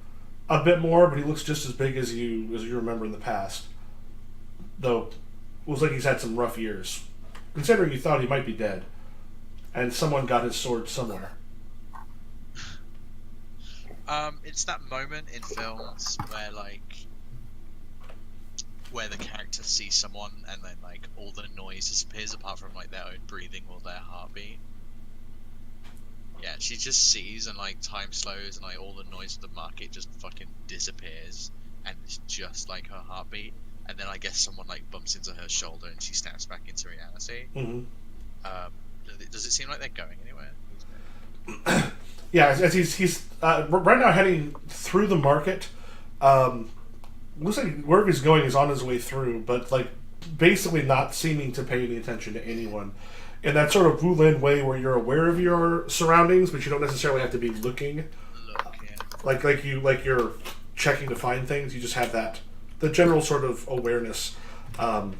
a bit more. But he looks just as big as you remember in the past. Though it looks like he's had some rough years, considering you thought he might be dead, and someone got his sword somewhere. It's that moment in films where the character sees someone and then like all the noise disappears apart from like their own breathing or their heartbeat. Yeah, she just sees and like time slows and like all the noise of the market just fucking disappears and it's just like her heartbeat. And then I guess someone like bumps into her shoulder and she snaps back into reality. Mm-hmm. Does it seem like they're going anywhere? Yeah, as he's right now heading through the market. Looks like wherever he's going is on his way through, but like basically not seeming to pay any attention to anyone. In that sort of Wulin way where you're aware of your surroundings, but you don't necessarily have to be looking. Like you're checking to find things. You just have the general sort of awareness. But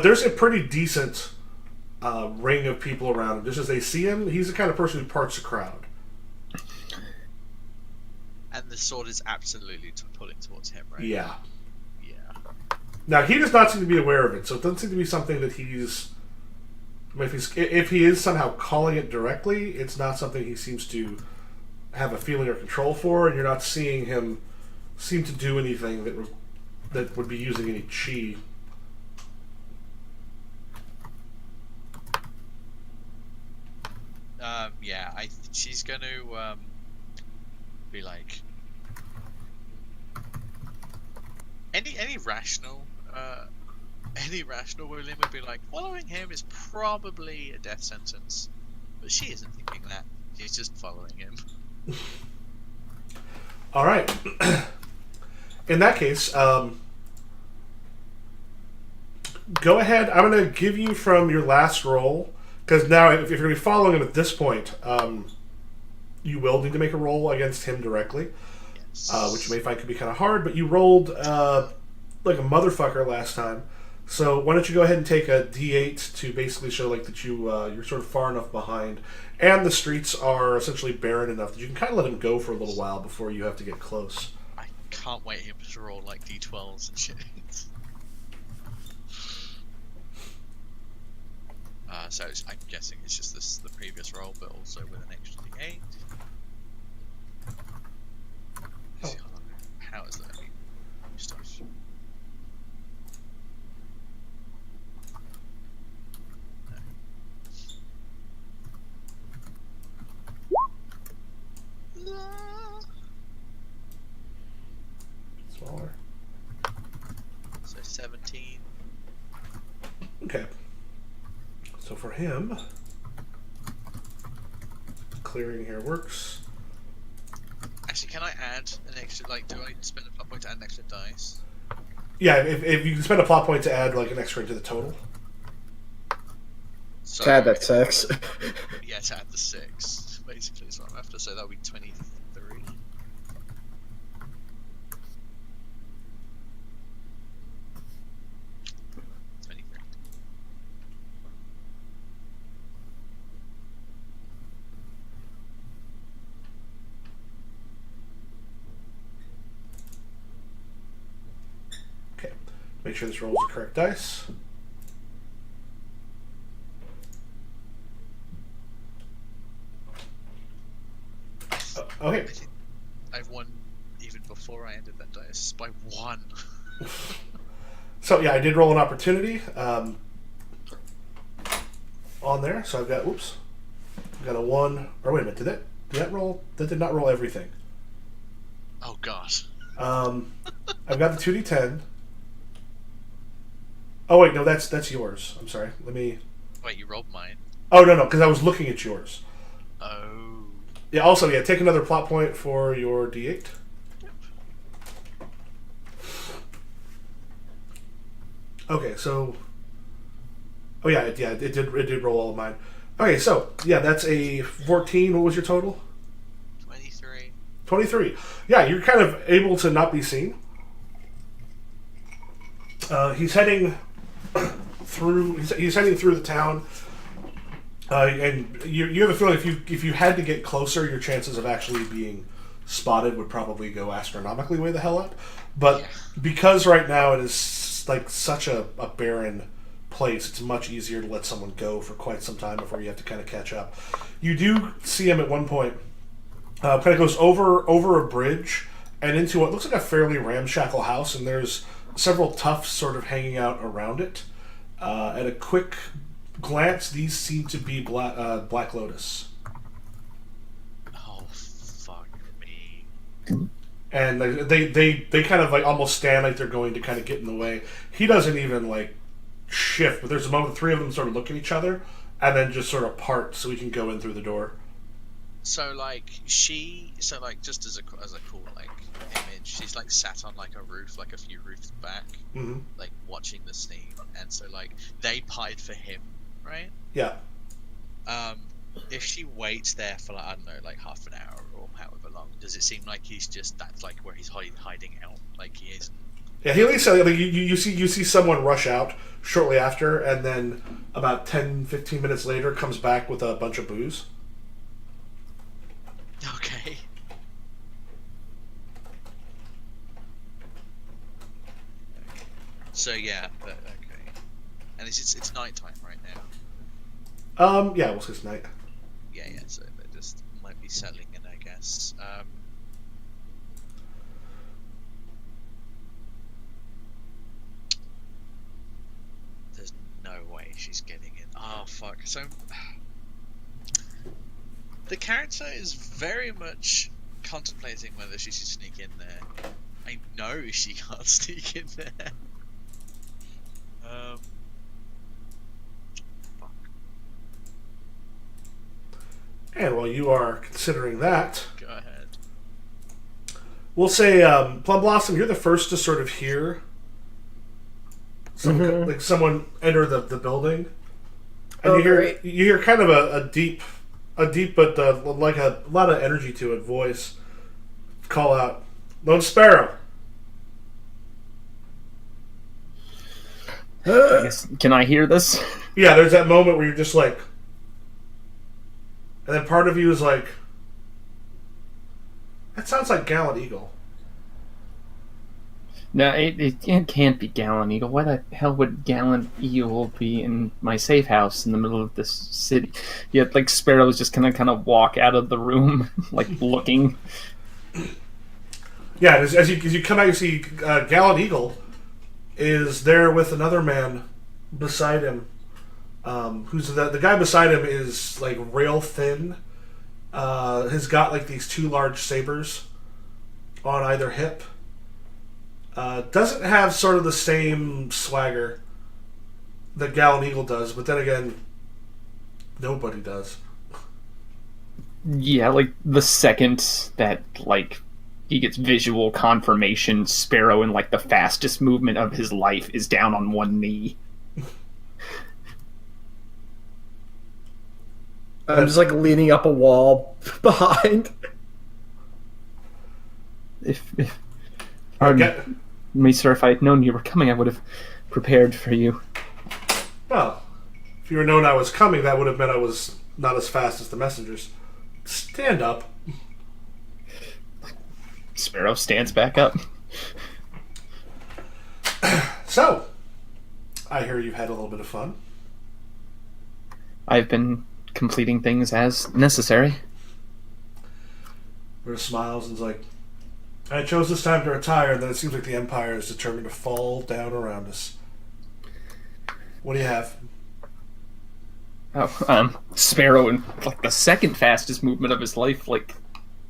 there's a pretty decent ring of people around him. Just as they see him, he's the kind of person who parts a crowd. And the sword is absolutely pulling towards him, right? Yeah. Yeah. Now he does not seem to be aware of it, so it doesn't seem to be something that he's. If he is somehow calling it directly, it's not something he seems to have a feeling or control for, and you're not seeing him seem to do anything that would be using any chi. Yeah, she's going to be like any rational Wulin would be like following him is probably a death sentence, but she isn't thinking that. She's just following him. All right. In that case, go ahead. I'm going to give you from your last roll, because now if you're going to be following him at this point, you will need to make a roll against him directly, Yes. which you may find could be kind of hard, but you rolled like a motherfucker last time. So why don't you go ahead and take a D8 to basically show like that you're sort of far enough behind, and the streets are essentially barren enough that you can kind of let him go for a little while before you have to get close. I can't wait him to roll like D12s and shit. So I'm guessing it's just the previous roll, but also with an extra D8. Oh. How is that? Stuff. Smaller. So 17. Okay. So for him, clearing here works. Actually, can I add an extra? Like, do I spend a plot point to add an extra dice? Yeah, if you can spend a plot point to add like an extra into the total. So, To add that 6. Yeah, to add the 6, basically, is what I'm after. So that would be 23. 23. Okay. Make sure this rolls the correct dice. Okay. I think I've won even before I ended that dice by 1. So yeah, I did roll an opportunity on there. So I've got I've got a 1. Or wait a minute, did that roll? That did not roll everything. Oh god. I've got the 2d10. Oh wait, no, that's yours. I'm sorry. Let me. Wait, you rolled mine? Oh no, because I was looking at yours. Oh. Yeah. Also, yeah, take another plot point for your d8. Okay, so. Oh yeah, it did roll all of mine. Okay, so yeah, that's a 14. What was your total? 23. 23. Yeah, you're kind of able to not be seen. He's heading through. He's heading through the town, and you have a feeling if you had to get closer, your chances of actually being spotted would probably go astronomically way the hell up. But because right now it is like such a barren place, it's much easier to let someone go for quite some time before you have to kind of catch up. You do see him at one point. Kind of goes over a bridge and into what looks like a fairly ramshackle house, and there's several toughs sort of hanging out around it. At a quick glance, these seem to be Black Lotus. Oh, fuck me. And they kind of like almost stand like they're going to kind of get in the way. He doesn't even like shift, but there's a moment the three of them sort of look at each other and then just sort of part so we can go in through the door. So just as a cool like image, she's like sat on like a roof, like a few roofs back, like watching the scene, and so like they pied for him, right? Yeah. If she waits there for like, I don't know, like half an hour or however long, does it seem like that's like where he's hiding out, like he isn't? Yeah, he at least like you see someone rush out shortly after, and then about 10-15 minutes later comes back with a bunch of booze. Okay. So yeah, but okay. And it's nighttime right now. Yeah, we'll say it's night. Yeah, so they just might be settling in, I guess. There's no way she's getting in. Oh fuck. So the character is very much contemplating whether she should sneak in there. I know she can't sneak in there. Fuck. And while you are considering that, Go ahead. we'll say Plum Blossom, you're the first to sort of hear someone enter the building, and you hear kind of a deep but like a lot of energy to it voice call out, "Lone Sparrow." I guess, can I hear this? Yeah, there's that moment where you're just like, and then part of you is like, that sounds like Gallant Eagle. No, it can't be Gallant Eagle. Why the hell would Gallant Eagle be in my safe house in the middle of this city? Yet, like, Sparrow's just gonna kind of walk out of the room, like, looking. Yeah, as you come out, you see Gallant Eagle is there with another man beside him. Who's the guy beside him is like rail thin. Has got like these two large sabers on either hip. Doesn't have sort of the same swagger that Gallant Eagle does, but then again, nobody does. Yeah, like, the second that, like, He gets visual confirmation. Sparrow, in like the fastest movement of his life, is down on one knee. I'm just like leaning up a wall behind. Pardon me, sir, if I had known you were coming, I would have prepared for you. Well, if you were known I was coming, that would have meant I was not as fast as the messengers. Stand up. Sparrow stands back up. So, I hear you've had a little bit of fun. I've been completing things as necessary. Rita smiles and's like, I chose this time to retire, and then it seems like the Empire is determined to fall down around us. What do you have? Oh, Sparrow, in like the second fastest movement of his life, like,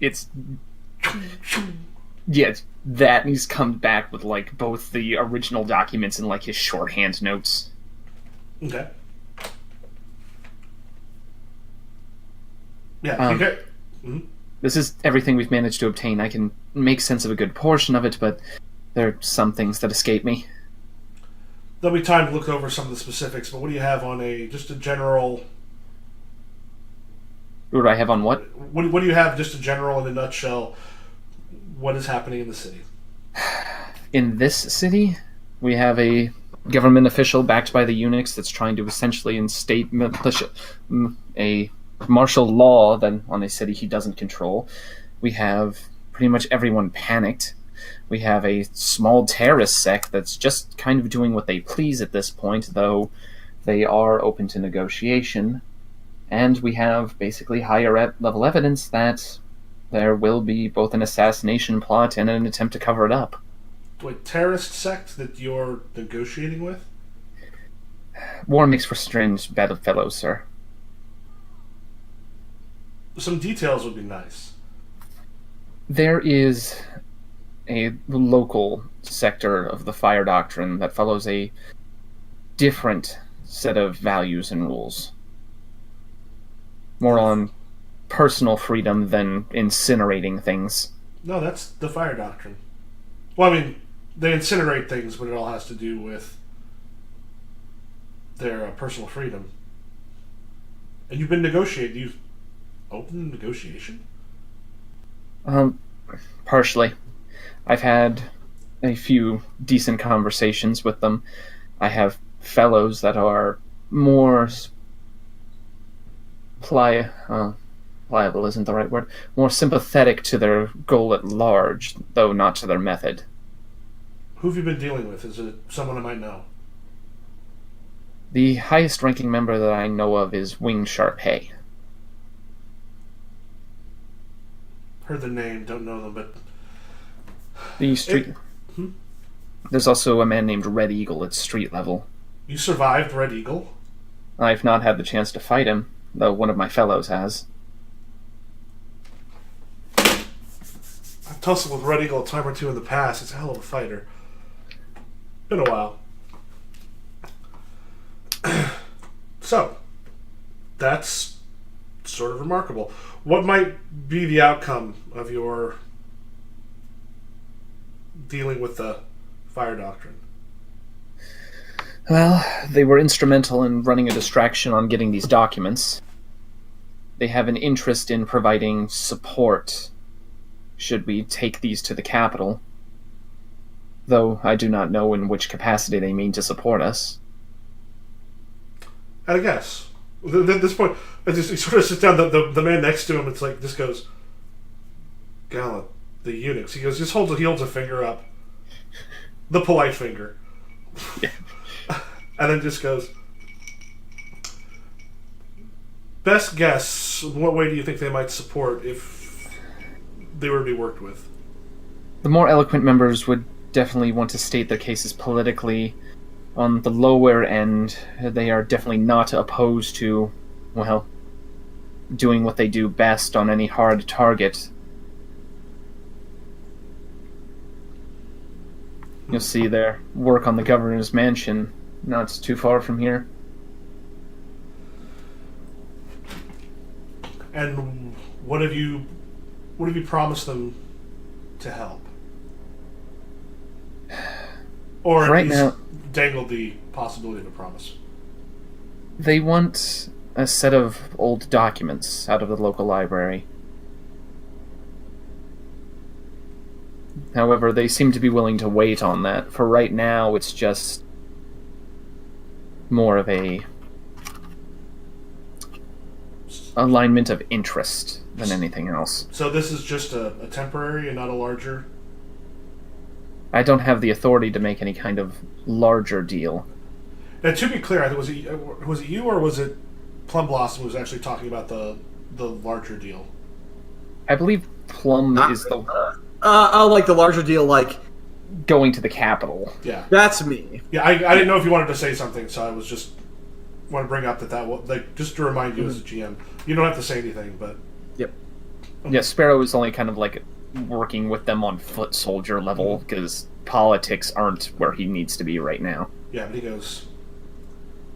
it's... Yeah, it's that, and he's come back with, like, both the original documents and, like, his shorthand notes. Okay. Yeah, okay. Mm-hmm. This is everything we've managed to obtain. I can make sense of a good portion of it, but there are some things that escape me. There'll be time to look over some of the specifics, but what do you have on just a general... What do I have on what? What do you have, just a general, in a nutshell, what is happening in the city? In this city, we have a government official backed by the eunuchs that's trying to essentially instate a martial law then on a city he doesn't control. We have pretty much everyone panicked. We have a small terrorist sect that's just kind of doing what they please at this point, though they are open to negotiation. And we have basically higher level evidence that there will be both an assassination plot and an attempt to cover it up. Wait, terrorist sect that you're negotiating with? War makes for strange bedfellows, sir. Some details would be nice. There is a local sector of the fire doctrine that follows a different set of values and rules. More on personal freedom than incinerating things. No, that's the fire doctrine. Well, I mean, they incinerate things, but it all has to do with their personal freedom. And you've been negotiating. You've opened negotiation? Partially. I've had a few decent conversations with them. I have fellows that are more pliable isn't the right word, more sympathetic to their goal at large, though not to their method. Who have you been dealing with? Is it someone I might know? The highest ranking member that I know of is Wing Sharpay. Heard the name, don't know them, but... The street... There's also a man named Red Eagle at street level. You survived Red Eagle? I've not had the chance to fight him, though one of my fellows has. I've tussled with Red Eagle a time or two in the past. It's a hell of a fighter. Been a while. So, that's sort of remarkable. What might be the outcome of your dealing with the fire doctrine? Well, they were instrumental in running a distraction on getting these documents. They have an interest in providing support should we take these to the capital, though I do not know in which capacity they mean to support us. At a guess. At this point, he sort of sits down, the man next to him, it's like, just goes, Gallant, the eunuchs. He holds a finger up. The polite finger. Yeah. And then just goes, best guess, what way do you think they might support if they were to be worked with? The more eloquent members would definitely want to state their cases politically. On the lower end, they are definitely not opposed to, well, doing what they do best on any hard target. You'll see their work on the governor's mansion not too far from here. And what have you promised them to help? Or at Right least now- dangled the possibility of a promise. They want a set of old documents out of the local library. However, they seem to be willing to wait on that. For right now, it's just more of a alignment of interest than anything else. So this is just a temporary and not a larger... I don't have the authority to make any kind of larger deal. Now, to be clear, was it you or was it Plum Blossom who was actually talking about the larger deal? I believe Plum is the like the larger deal, like going to the capital. Yeah. that's me. Yeah, I didn't know if you wanted to say something, so I was just want to bring up that was, like, just to remind you as a GM. You don't have to say anything, but... Yep. Yeah, Sparrow is only kind of like working with them on foot soldier level because politics aren't where he needs to be right now. Yeah, but he goes,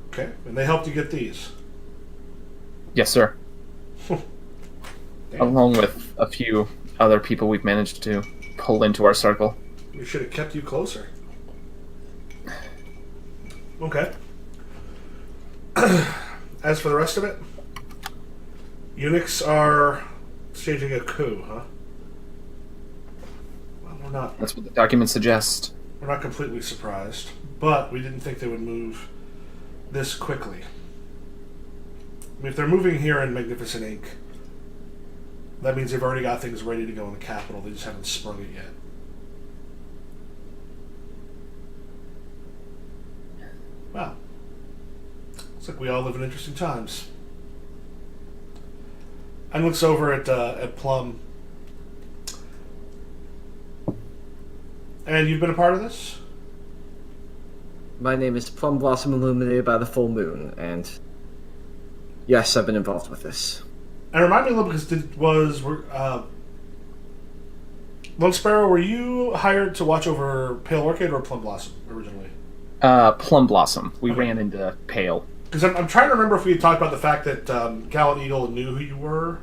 okay, and they helped you get these. Yes, sir. Damn. Along with a few other people we've managed to pull into our circle. We should have kept you closer. Okay. As for the rest of it, eunuchs are staging a coup, huh? Well, That's what the documents suggest. we're not completely surprised, but we didn't think they would move this quickly. I mean, if they're moving here in Magnificent Inc., that means they've already got things ready to go in the capital. They just haven't sprung it yet. Wow. Looks like we all live in interesting times. And looks over at Plum. And you've been a part of this? My name is Plum Blossom, illuminated by the full moon, and yes, I've been involved with this. And remind me a little, because Lone Sparrow, were you hired to watch over Pale Orchid or Plum Blossom originally? Plum Blossom. We Okay. ran into Pale. Because I'm trying to remember if we had talked about the fact that Gallant Eagle knew who you were,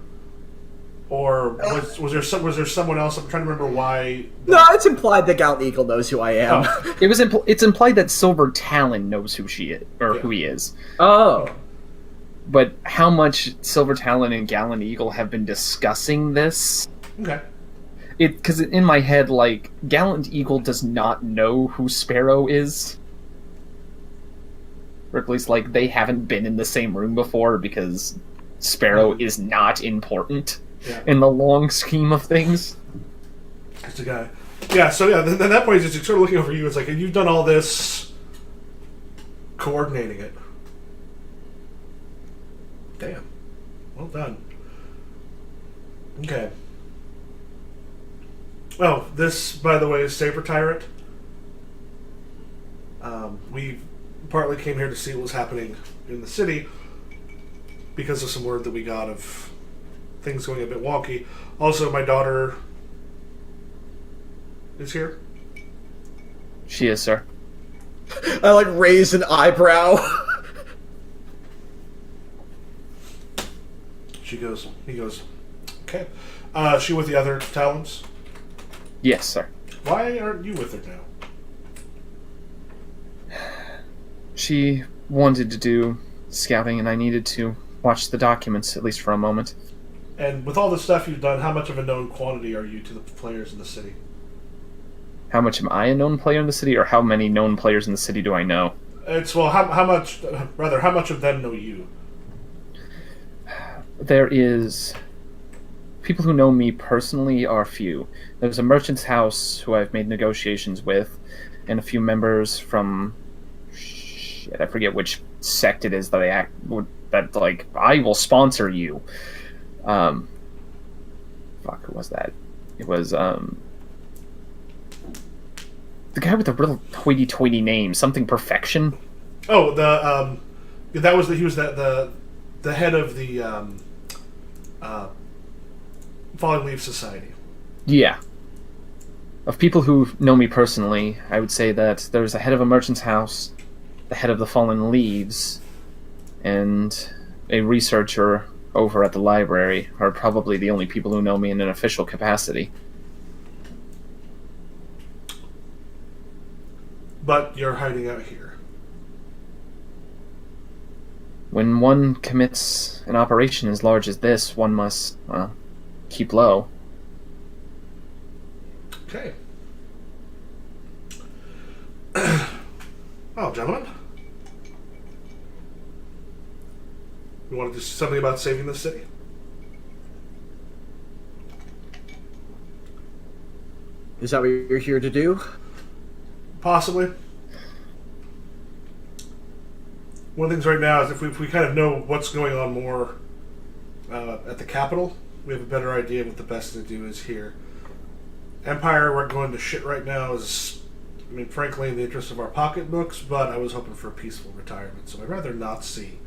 or was there someone else? I'm trying to remember why. No, it's implied that Gallant Eagle knows who I am. Oh. It's implied that Silver Talon knows who she is, or Yeah. who he is. Oh. But how much Silver Talon and Gallant Eagle have been discussing this? Okay. Because in my head, like, Gallant Eagle does not know who Sparrow is. Or at least, like, they haven't been in the same room before because Sparrow is not important Yeah. in the long scheme of things. That's the guy. Yeah. So yeah, then at that point, he's just sort of looking over you. It's like, and you've done all this, coordinating it. Damn. Well done. Okay. Oh, this, by the way, is Saber Tyrant. We partly came here to see what was happening in the city because of some word that we got of things going a bit wonky. Also, my daughter is here. She is, sir. I like raised an eyebrow. He goes, okay. She with the other Talons? Yes, sir. Why aren't you with her now? She wanted to do scouting, and I needed to watch the documents, at least for a moment. And with all the stuff you've done, how much of a known quantity are you to the players in the city? How much am I a known player in the city, or how many known players in the city do I know? It's, well, how much of them know you? There is... People who know me personally are few. There's a merchant's house who I've made negotiations with, and a few members from... Shit, I forget which sect it is that I will sponsor you. Fuck, who was that? It was, the guy with the real hoity-toity name, something Perfection? Oh, he was the head of the Falling Leaf Society. Yeah. Of people who know me personally, I would say that there's a head of a merchant's house, the head of the Fallen Leaves, and a researcher over at the library are probably the only people who know me in an official capacity. but you're hiding out here. When one commits an operation as large as this, one must, well, keep low. Okay. Well, gentlemen, you want to do something about saving the city? Is that what you're here to do? Possibly. One of the things right now is if we kind of know what's going on more at the capital, we have a better idea of what the best to do is here. Empire, we're going to shit right now is, I mean, frankly, in the interest of our pocketbooks, but I was hoping for a peaceful retirement, so I'd rather not see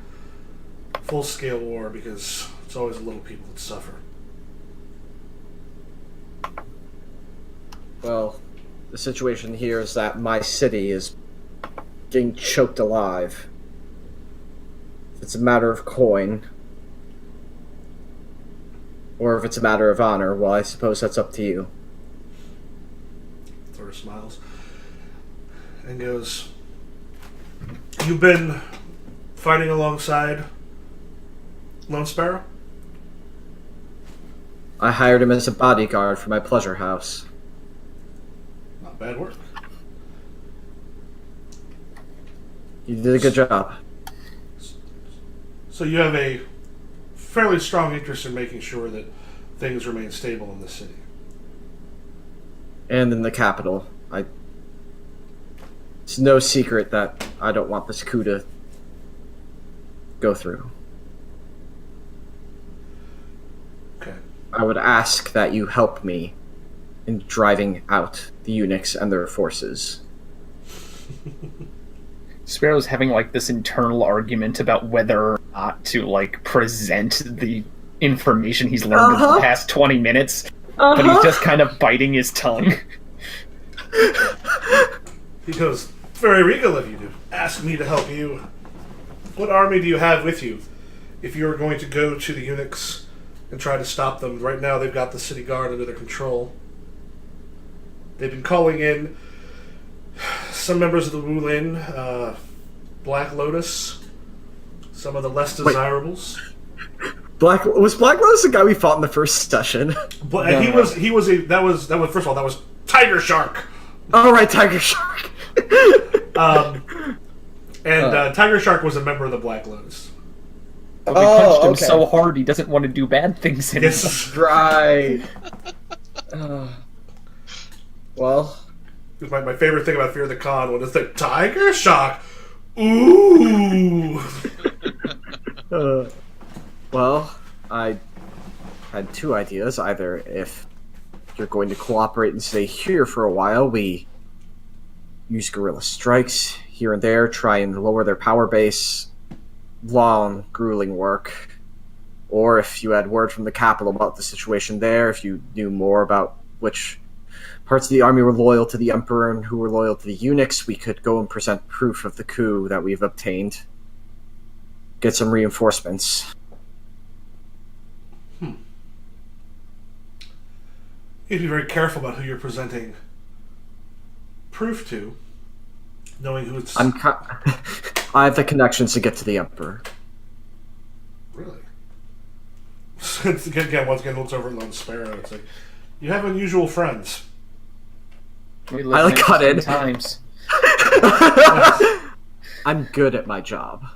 full-scale war because it's always the little people that suffer. Well, the situation here is that my city is getting choked alive. If it's a matter of coin, or if it's a matter of honor, well, I suppose that's up to you. Sort of smiles and goes, "You've been fighting alongside Lone Sparrow?" I hired him as a bodyguard for my pleasure house. Not bad work. You did a good job. So you have a fairly strong interest in making sure that things remain stable in the city. And in the capital. It's no secret that I don't want this coup to go through. Okay. I would ask that you help me in driving out the eunuchs and their forces. Sparrow's having like this internal argument about whether or not to like present the information he's learned in the past 20 minutes, but he's just kind of biting his tongue. He goes, "Very regal of you to ask me to help you. What army do you have with you? If you're going to go to the eunuchs and try to stop them, right now they've got the city guard under their control. They've been calling in some members of the Wulin, Black Lotus, some of the less desirables." Was Black Lotus the guy we fought in the first session? But that was first of all, that was Tiger Shark. Oh right, Tiger Shark. Tiger Shark was a member of the Black Lotus. But we punched him so hard he doesn't want to do bad things anymore. Yes. Right. Well, My favorite thing about Fear the Con was the Tiger Shark. Ooh. Well, I had two ideas. Either if you're going to cooperate and stay here for a while, we use guerrilla strikes here and there, try and lower their power base. Long, grueling work. Or if you had word from the capital about the situation there, if you knew more about which parts of the army were loyal to the Emperor and who were loyal to the eunuchs, we could go and present proof of the coup that we've obtained. Get some reinforcements. You need to be very careful about who you're presenting proof to, knowing who it's... I have the connections to get to the Emperor. Really? Again, once again, looks over at Lone Sparrow. It's like, you have unusual friends. We I like cut in. Times. I'm good at my job.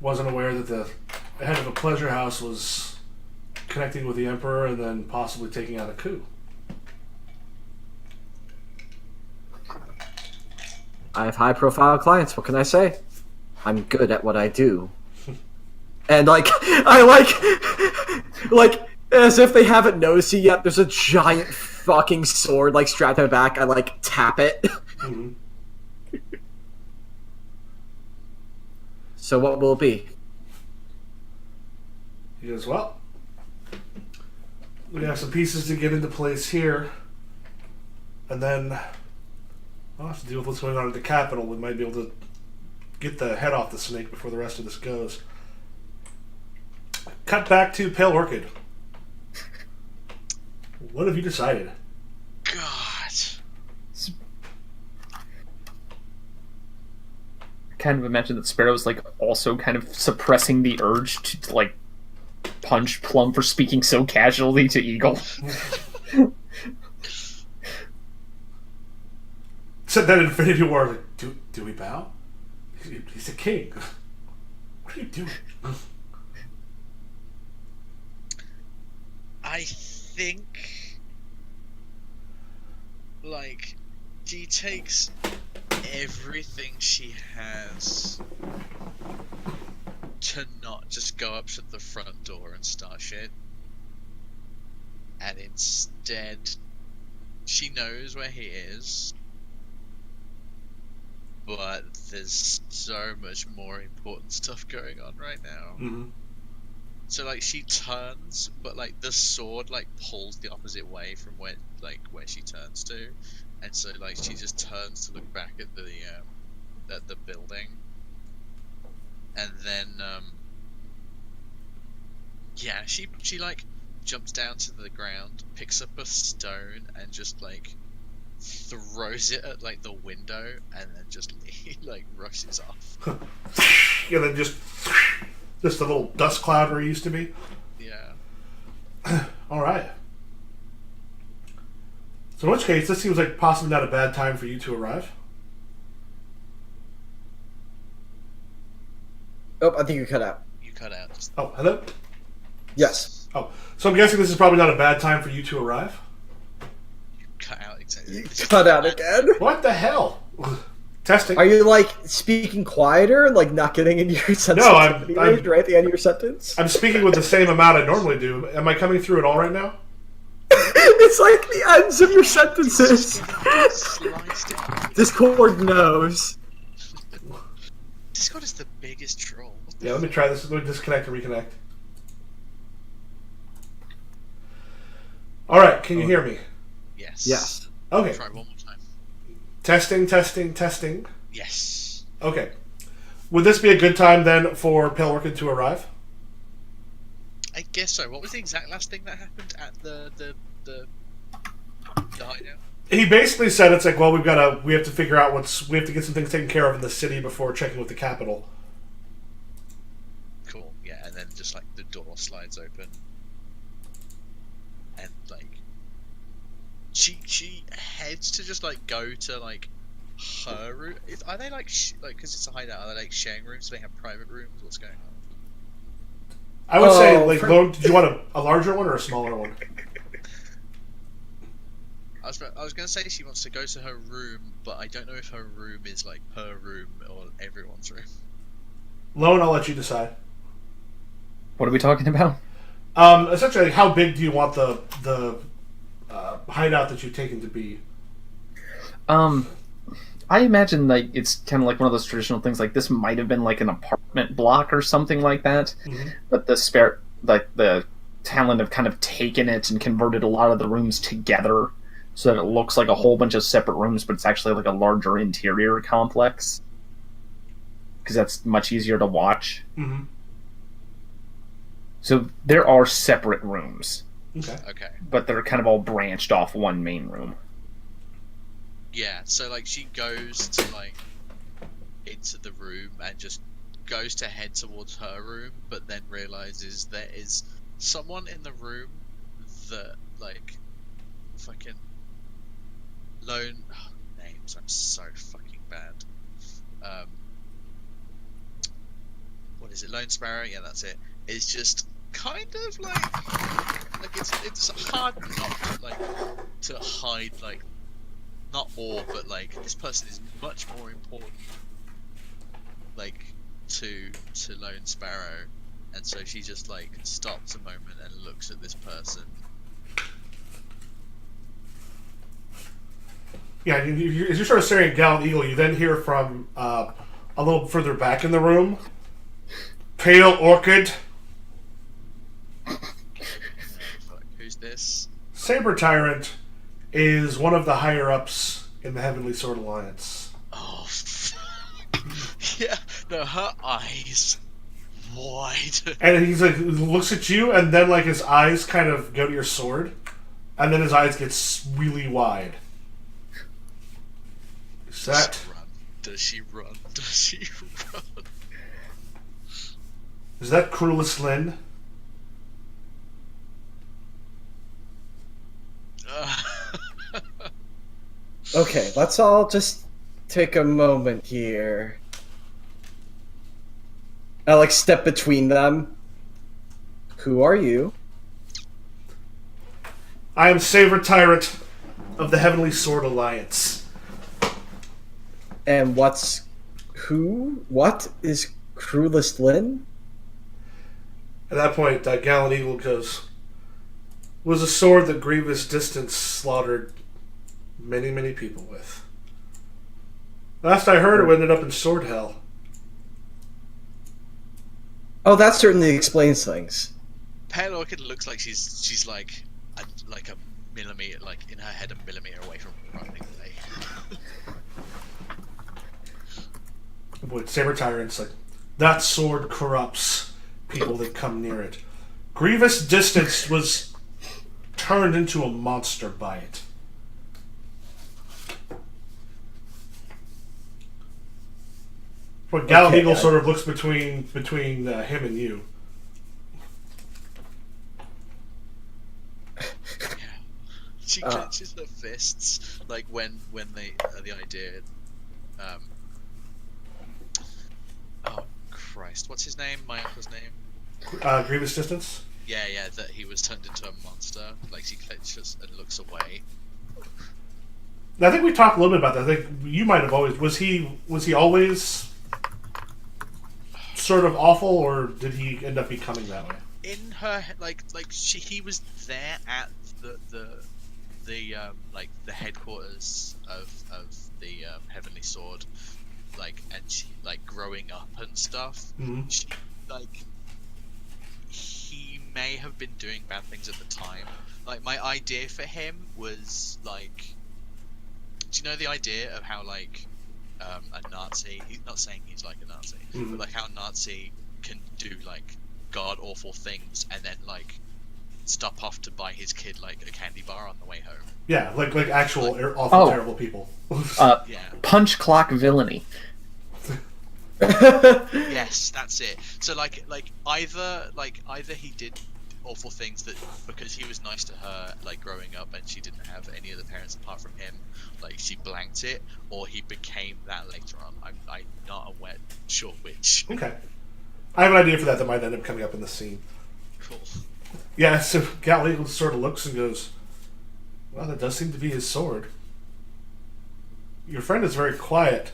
Wasn't aware that the head of a pleasure house was connecting with the Emperor and then possibly taking out a coup. I have high-profile clients. What can I say? I'm good at what I do. And as if they haven't noticed it yet, there's a giant fucking sword strapped to my back. I tap it. Mm-hmm. So what will it be? He goes, "Well, we have some pieces to get into place here, and then I'll have to deal with what's going on at the capital. We might be able to get the head off the snake before the rest of this goes." Cut back to Pale Orchid. What have you decided? God. kind of imagine that Sparrow's like also kind of suppressing the urge to like punch Plum for speaking so casually to Eagle. Said that Infinity War. Like, do we bow? He's a king. What are you doing? I think, like, she takes everything she has to not just go up to the front door and start shit. And instead, she knows where he is, but there's so much more important stuff going on right now. Mm-hmm. So like she turns, but like the sword like pulls the opposite way from where she turns to, and so like she just turns to look back at the building, and then she like jumps down to the ground, picks up a stone, and just like throws it at like the window, and then just like rushes off. Yeah, then just a little dust cloud where he used to be. Yeah. All right. So in which case, this seems like possibly not a bad time for you to arrive. Oh, I think you cut out. You cut out. Just... Oh, hello? Yes. Oh, so I'm guessing this is probably not a bad time for you to arrive? You cut out exactly. You cut out again? What the hell? Testing. Are you, like, speaking quieter? Like, not getting into your sentence? No, I'm right at the end of your sentence? I'm speaking with the same amount I normally do. Am I coming through it all right now? It's like the ends of your sentences. Discord knows. Discord is the biggest troll. Yeah, let me try this. Let me disconnect and reconnect. All right, can you hear me? Yes. Yes. Okay. Try one more time. Testing, testing, testing. Yes. Okay. Would this be a good time then for Pale Orchid to arrive? I guess so. What was the exact last thing that happened at the hideout? He basically said it's like, well, we have to figure out we have to get some things taken care of in the city before checking with the capital. Cool. Yeah, and then just like the door slides open, and like she heads to just like go to like her room. Are they like because it's a hideout? Are they like sharing rooms? Do they have private rooms? What's going on? I would say, like, did you want a larger one or a smaller one? I was going to say she wants to go to her room, but I don't know if her room is like her room or everyone's room. Lone, I'll let you decide. What are we talking about? Essentially, like, how big do you want the hideout that you've taken to be? I imagine like it's kind of like one of those traditional things. Like this might have been like an apartment block or something like that, but the talent have kind of taken it and converted a lot of the rooms together so that it looks like a whole bunch of separate rooms, but it's actually like a larger interior complex because that's much easier to watch. Mm-hmm. So there are separate rooms. Okay. But they're kind of all branched off one main room. Yeah, so like she goes to like into the room and just goes to head towards her room, but then realizes there is someone in the room that like fucking Lone names. I'm so fucking bad. What is it? Lone Sparrow? Yeah, that's it. It's just kind of like it's hard not to hide like. Not awe, but like this person is much more important, like to Lone Sparrow, and so she just like stops a moment and looks at this person. Yeah, as you're sort of staring at Gallant Eagle, you then hear from a little further back in the room, Pale Orchid. Who's this? Saber Tyrant is one of the higher-ups in the Heavenly Sword Alliance. Oh, yeah. No, her eyes wide. And he's like, looks at you, and then like his eyes kind of go to your sword, and then his eyes get really wide. Is that? Does she run? Does she run? Is that Cruelest Lynn? Okay, let's all just take a moment here. I like step between them. Who are you? I am Saber Tyrant of the Heavenly Sword Alliance. And what is Cruelest Lynn? At that point, Gallant Eagle goes, was a sword that Grievous Distance slaughtered many, many people with. Last I heard, it ended up in Sword Hell. Oh, that certainly explains things. Pale Orchid looks like she's like a millimeter, like in her head, a millimeter away from running away. Boy, Saber Tyrant's like, that sword corrupts people that come near it. Grievous Distance was turned into a monster by it. But Gallant Eagle sort of looks between him and you. She clenches her fists, like when the idea. Oh Christ! What's his name? My uncle's name. Grievous Distance. Yeah, that he was turned into a monster. Like she clenches and looks away. I think we talked a little bit about that. I think you might have always was he always sort of awful, or did he end up becoming that way? In her he was there at the headquarters of the Heavenly Sword, and she growing up and stuff. Mm-hmm. She, he may have been doing bad things at the time. Like, my idea for him was do you know the idea of how a Nazi? He's not saying he's like a Nazi, mm-hmm. but how a Nazi can do god awful things and then stop off to buy his kid a candy bar on the way home. Yeah, like actual awful, terrible people. Yeah. Punch clock villainy. Yes, that's it. So either he did awful things that because he was nice to her growing up and she didn't have any other parents apart from him, she blanked it, or he became that later on. I'm not sure which. Okay, I have an idea for that might end up coming up in the scene. Cool. Yeah, so Gallant Eagle sort of looks and goes, well, that does seem to be his sword. Your friend is very quiet,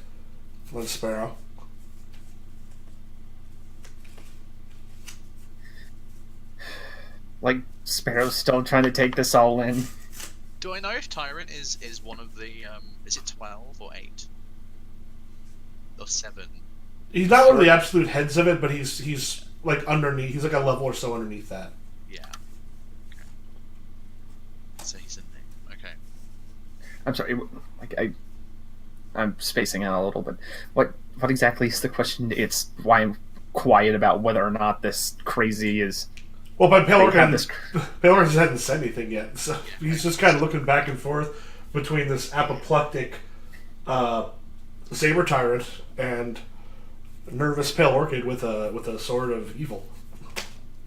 Lone Sparrow. Sparrow's still trying to take this all in. Do I know if Tyrant is one of the is it 12 or 8 or 7? He's not one of the absolute heads of it, but he's underneath. He's a level or so underneath that. Yeah. Okay. So he's in there. Okay. I'm sorry. I'm spacing out a little bit. What exactly is the question? It's why I'm quiet about whether or not this crazy is. Well, but Pale Orchid hasn't said anything yet, so he's just kind of looking back and forth between this apoplectic Saber Tyrant and nervous Pale Orchid with a sword of evil.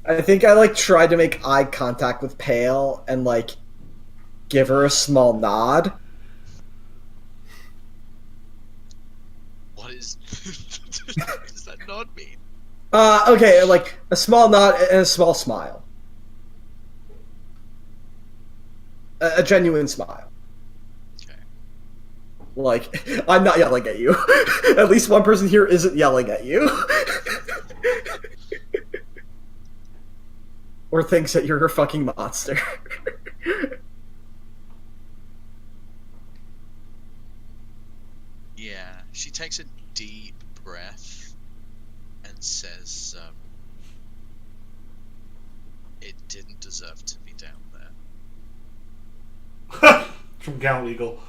I think I tried to make eye contact with Pale and give her a small nod. What is what does that nod mean? Okay, a small nod and a small smile. A genuine smile. Okay. I'm not yelling at you. At least one person here isn't yelling at you. Or thinks that you're a fucking monster. Yeah, she takes a deep breath and says, it didn't deserve to be down there. From Gallant Eagle.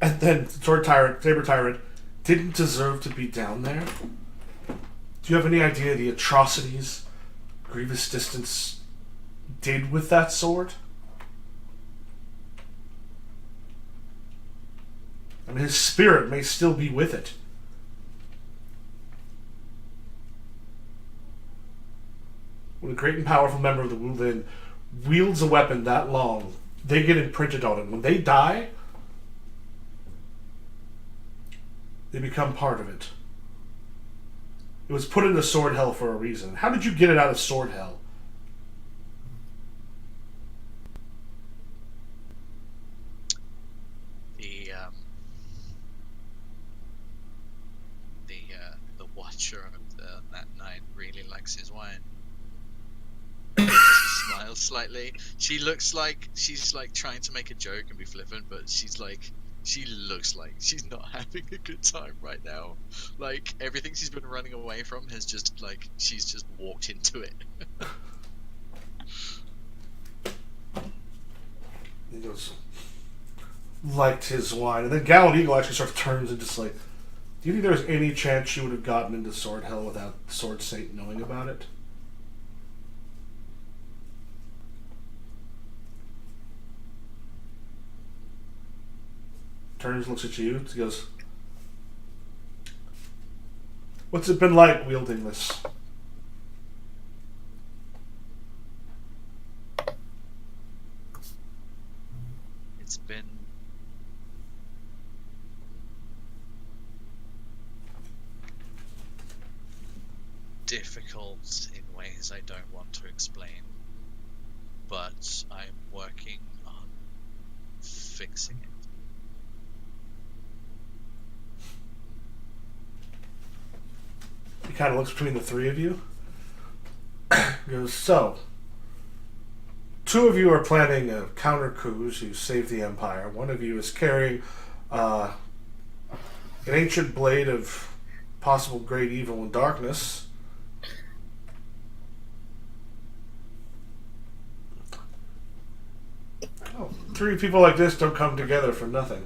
And then Saber Tyrant, didn't deserve to be down there? Do you have any idea the atrocities Grievous Distance did with that sword? I mean, his spirit may still be with it. when a great and powerful member of the Wulin wields a weapon that long, they get imprinted on it. When they die, they become part of it. It was put into sword hell for a reason. How did you get it out of sword hell? The watcher of that night really likes his wine. She smiles slightly. She looks like she's like trying to make a joke and be flippant, but she looks like she's not having a good time right now. Like everything she's been running away from has just like she's just walked into it. He goes, liked his wine, and then Gallant Eagle actually sort of turns and just like, do you think there's any chance she would have gotten into sword hell without Sword Saint knowing about it? Turns, looks at you, he goes, what's it been like wielding this? It's been difficult in ways I don't want to explain, but I'm working on fixing it. He kind of looks between the three of you. He goes, so, two of you are planning a counter coup to save the Empire. One of you is carrying an ancient blade of possible great evil and darkness. Oh, three people like this don't come together for nothing.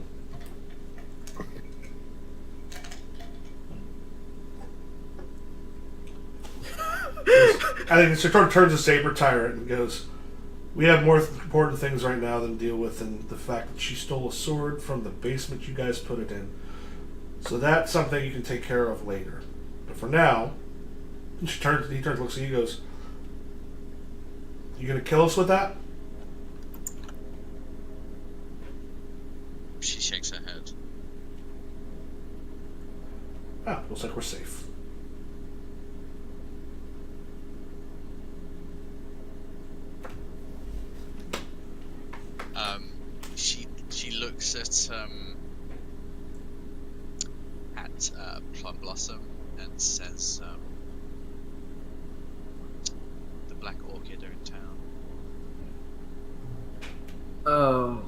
I think it sort of turns to Saber Tyrant and goes, we have more important things right now than deal with than the fact that she stole a sword from the basement you guys put it in. So that's something you can take care of later. But for now, he turns, looks at you, goes, you gonna kill us with that? She shakes her head. Ah, looks like we're safe. She looks at Plum Blossom and says, "The Black Orchid are in town." Oh,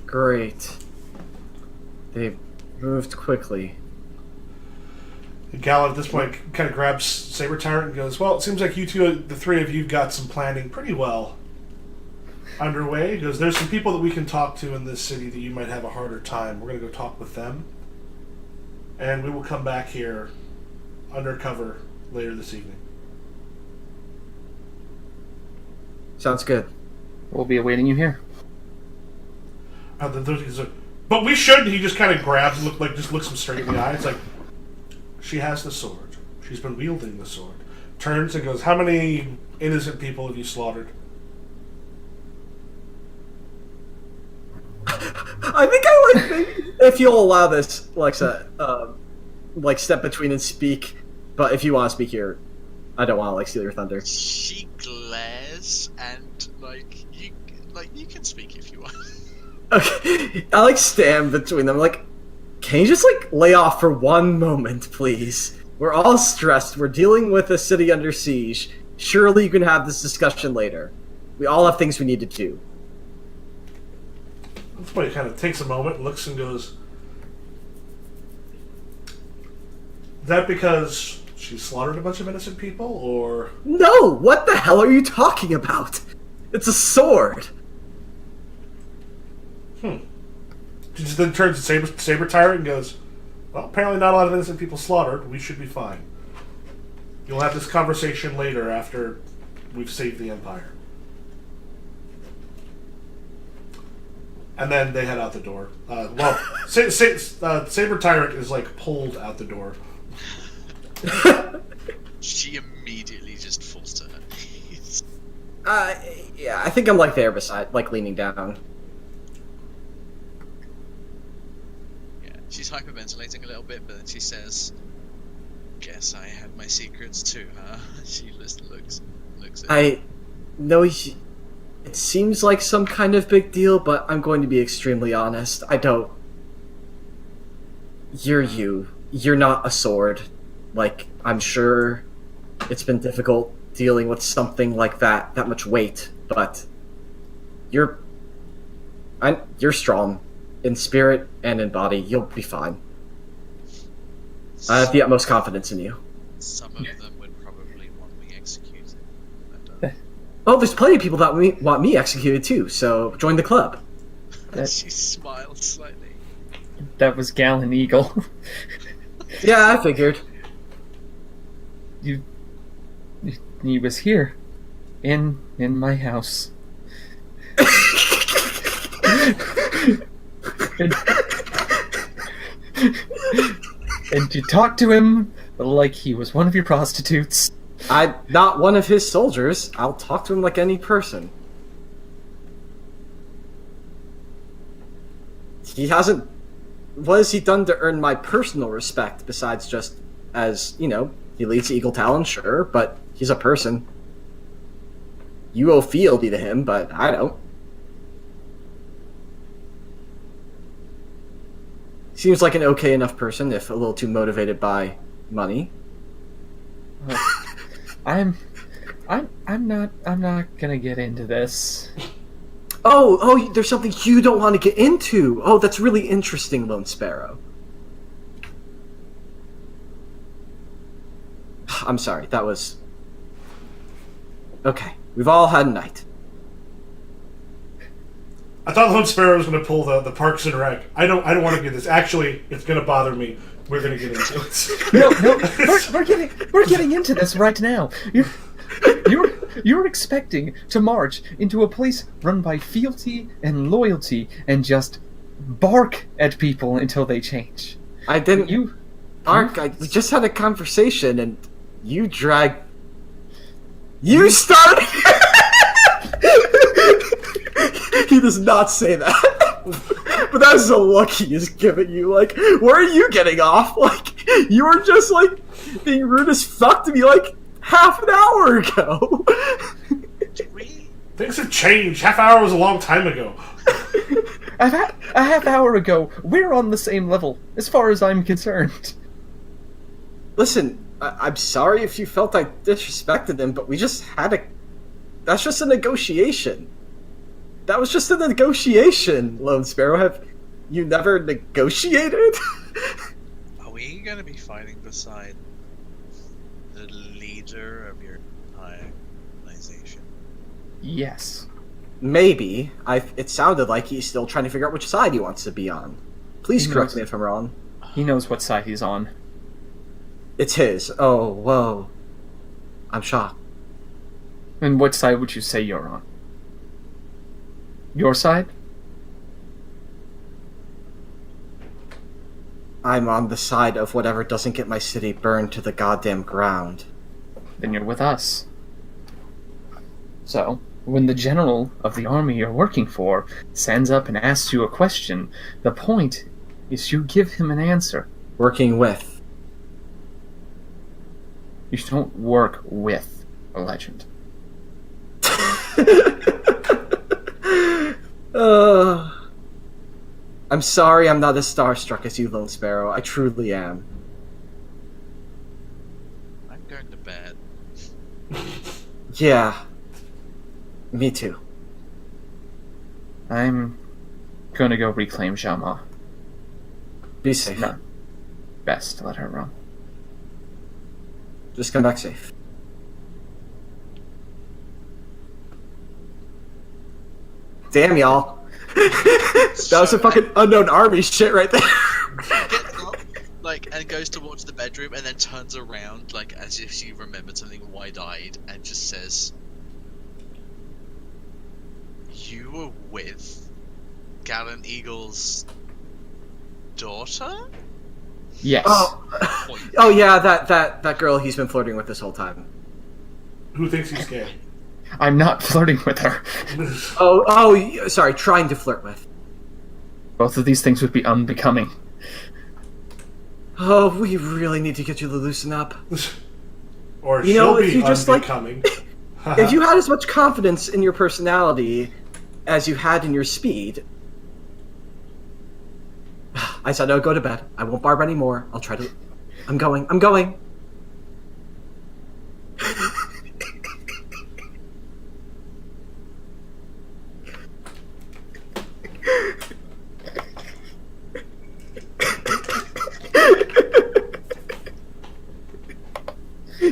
great. They moved quickly. Gallant at this point kind of grabs Saber Tyrant and goes, well, it seems like you two, the three of you, got some planning pretty well underway. He goes, there's some people that we can talk to in this city that you might have a harder time. We're going to go talk with them. And we will come back here undercover later this evening. Sounds good. We'll be awaiting you here. But we shouldn't. He just kind of grabs and looks him straight in the eye. It's like, she has the sword. She's been wielding the sword. Turns and goes, how many innocent people have you slaughtered? I think I would think, if you'll allow this, Alexa, step between and speak. But if you want to speak here, I don't want to steal your thunder. She glares and you can speak if you want. Okay, I stand between them. Can you just lay off for one moment, please? We're all stressed. We're dealing with a city under siege. Surely you can have this discussion later. We all have things we need to do. That's why he kind of takes a moment, looks and goes, is that because she slaughtered a bunch of innocent people, or... No! What the hell are you talking about? It's a sword! She just then turns to Saber Tyrant and goes, well, apparently not a lot of innocent people slaughtered. We should be fine. You'll have this conversation later after we've saved the Empire. And then they head out the door. Saber Tyrant is pulled out the door. She immediately immediately just falls to her knees. Yeah, I think I'm like there beside, like leaning down. Yeah, she's hyperventilating a little bit, but then she says, "Guess I have my secrets too, huh?" She just looks at I know it seems like some kind of big deal, but I'm going to be extremely honest. I don't. You're you. You're not a sword. Like, I'm sure it's been difficult dealing with something like that much weight, but you're strong in spirit and in body. You'll be fine. I have the utmost confidence in you. Some of them would probably want me executed. And, Oh, there's plenty of people that want me executed too, so join the club. she smiled slightly. That was Gallon Eagle. Yeah, I figured. He was here, in my house. and you talked to him like he was one of your prostitutes. I'm not one of his soldiers. I'll talk to him like any person. He hasn't... What has he done to earn my personal respect besides just as, he leads Eagle Talon, sure, but he's a person. You owe fealty to him, but I don't. Seems like an okay enough person, if a little too motivated by money. I'm not gonna get into this. Oh, there's something you don't want to get into. Oh, that's really interesting, Lone Sparrow. I'm sorry, that was... Okay, we've all had a night. I thought Lone Sparrow was going to pull the Parks and Rec. I don't want to get this. Actually, it's going to bother me. We're going to get into it. No, we're getting into this right now. You're expecting to march into a place run by fealty and loyalty and just bark at people until they change. I didn't... we just had a conversation and you dragged... You started... He does not say that. But that's the look he is giving you. Like, where are you getting off? Like, you were just, like, being rude as fuck to me, like, half an hour ago. Things have changed. Half hour was a long time ago. A half hour ago, we're on the same level, as far as I'm concerned. Listen, I'm sorry if you felt I disrespected him, but we just had a... That's just a negotiation. That was just a negotiation, Lone Sparrow. Have you never negotiated? Are we going to be fighting beside the leader of your entire organization? Yes. Maybe. It sounded like he's still trying to figure out which side he wants to be on. Please correct me if I'm wrong. He knows what side he's on. It's his. Oh, whoa. I'm shocked. And what side would you say you're on? Your side? I'm on the side of whatever doesn't get my city burned to the goddamn ground. Then you're with us. So, when the general of the army you're working for stands up and asks you a question, the point is you give him an answer. Working with. You don't work with a legend. I'm sorry I'm not as starstruck as you, Lone Sparrow. I truly am. I'm going to bed. Yeah. Me too. I'm gonna go reclaim Jama. Be safe. No. Best to let her run. Just come back safe. Damn, y'all. That was some fucking unknown army shit right there. Gets up, and goes towards the bedroom, and then turns around, as if she remembered something wide-eyed, and just says, "You were with Gallant Eagle's daughter?" Yes. Oh yeah, that girl he's been flirting with this whole time. Who thinks he's gay? I'm not flirting with her. Sorry, trying to flirt with. Both of these things would be unbecoming. Oh, we really need to get you to loosen up. Or You know, she'll if be you just, unbecoming. If you had as much confidence in your personality as you had in your speed... I said, no, go to bed. I won't barb anymore. I'll try to... I'm going.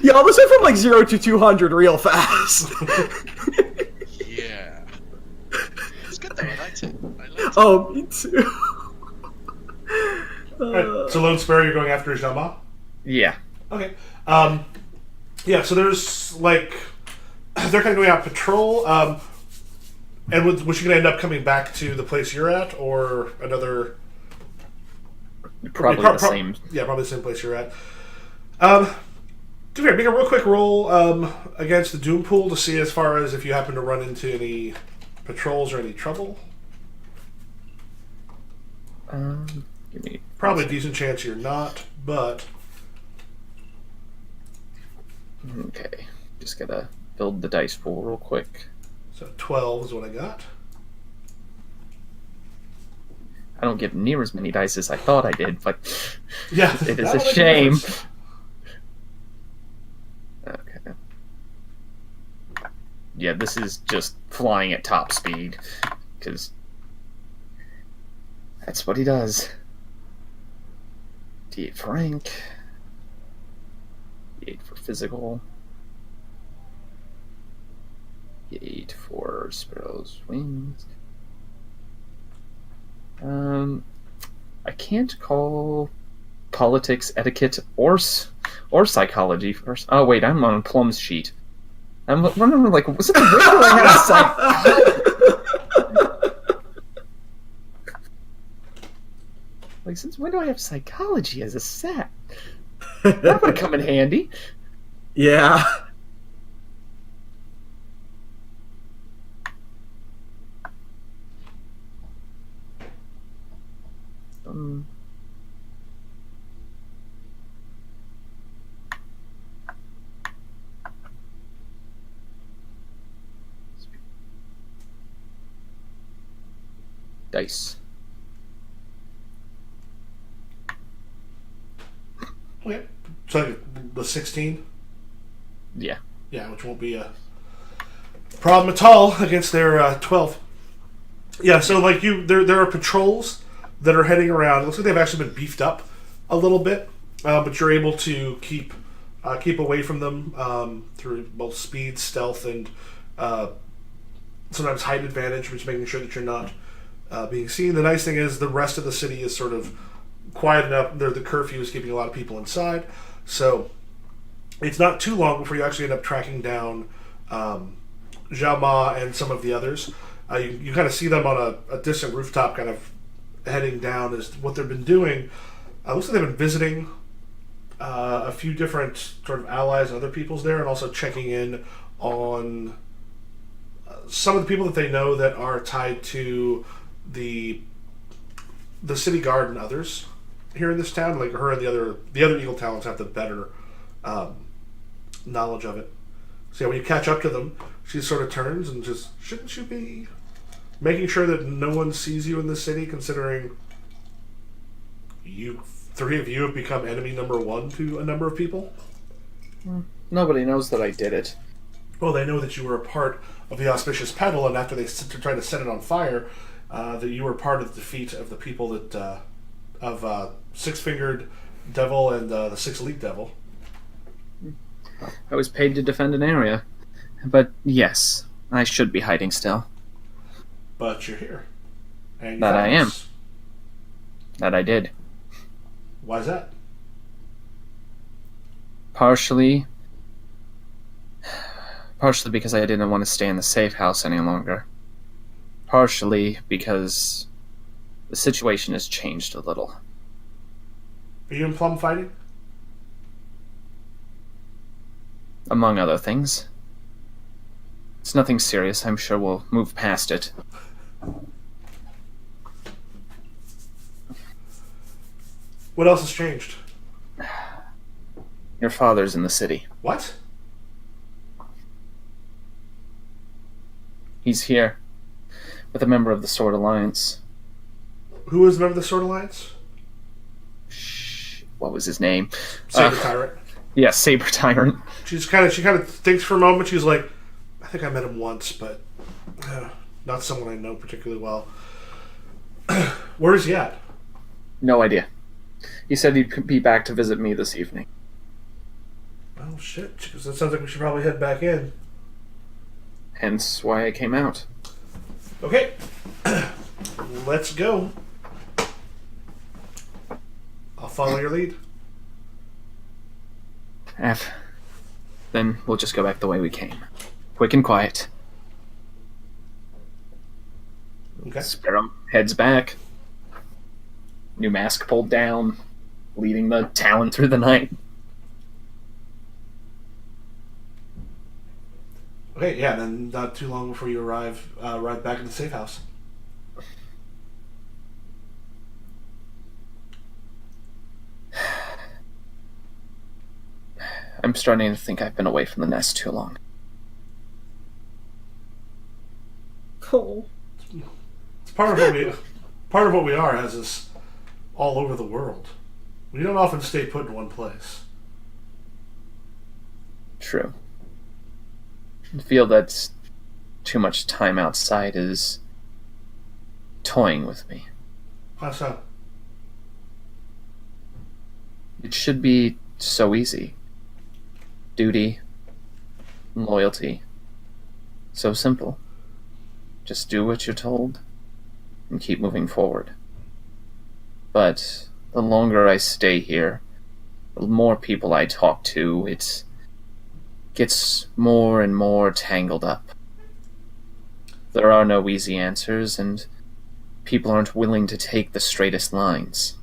Y'all, this went from like 0 to 200 real fast. Yeah. It's good though. I liked it. Oh, me too. Alright, so Lone Sparrow, you're going after Jama? Yeah. Okay. Yeah, so there's, like... They're kind of going out patrol. And was she going to end up coming back to the place you're at, or another... Probably the same. Yeah, probably the same place you're at. Make a real quick roll against the Doom Pool to see as far as if you happen to run into any patrols or any trouble. Give me Probably a decent chance you're not, but... Okay. Just gotta build the dice pool real quick. So 12 is what I got. I don't get near as many dice as I thought I did, but Yeah, it is that'll a make shame. difference. Okay. Yeah, this is just flying at top speed, because that's what he does. D8 for rank. D8 for physical. D8 for Sparrow's wings. I can't call politics, etiquette, or psychology first. Oh wait, I'm on Plum's sheet. I'm wondering, like, was it the way that I have like, since when do I have psychology as a set? That would come in handy. Yeah. Dice. Okay. So the 16? Yeah. Yeah, which won't be a problem at all against their 12. Yeah, so like there are patrols that are heading around. It looks like they've actually been beefed up a little bit, but you're able to keep away from them through both speed, stealth, and sometimes height advantage, which is making sure that you're not being seen. The nice thing is the rest of the city is sort of quiet enough. The curfew is keeping a lot of people inside, so it's not too long before you actually end up tracking down Jama and some of the others. You kind of see them on a distant rooftop, kind of heading down. Is what they've been doing. Looks like they've been visiting a few different sort of allies and other peoples there, and also checking in on some of the people that they know that are tied to the city guard and others here in this town. Like her and the other Eagle Talons have the better knowledge of it. So yeah, when you catch up to them, she sort of turns and just, shouldn't you be making sure that no one sees you in the city, considering you three of you have become enemy number one to a number of people? Nobody knows that I did it. Well, they know that you were a part of the auspicious petal, and after they tried to set it on fire, that you were part of the defeat of the people that of Six-Fingered Devil and the Six-League Devil. I was paid to defend an area. But yes, I should be hiding still. But you're here. And you That I am. us. That I did. Why is that? Partially because I didn't want to stay in the safe house any longer. Partially because the situation has changed a little. Are you and Plum fighting? Among other things. It's nothing serious. I'm sure we'll move past it. What else has changed? Your father's in the city. What? He's here with a member of the Sword Alliance. Who is a member of the Sword Alliance? What was his name? Saber Tyrant. Yeah, Saber Tyrant. She kind of thinks for a moment. She's like, I think I met him once, but not someone I know particularly well. Where is he at? No idea. He said he'd be back to visit me this evening. Oh shit! Because it sounds like we should probably head back in. Hence why I came out. Okay, let's go. I'll follow your lead. Then we'll just go back the way we came. Quick and quiet. Okay. Sparrow heads back. New mask pulled down, leading the Talon through the night. Okay, yeah, then not too long before you arrive back in the safe house. I'm starting to think I've been away from the nest too long. Oh. It's part of what we are as is all over the world. We don't often stay put in one place. True. I feel that too much time outside is toying with me. How so? It should be so easy. Duty, loyalty. So simple. Just do what you're told and keep moving forward. But the longer I stay here, the more people I talk to, it gets more and more tangled up. There are no easy answers, and people aren't willing to take the straightest lines.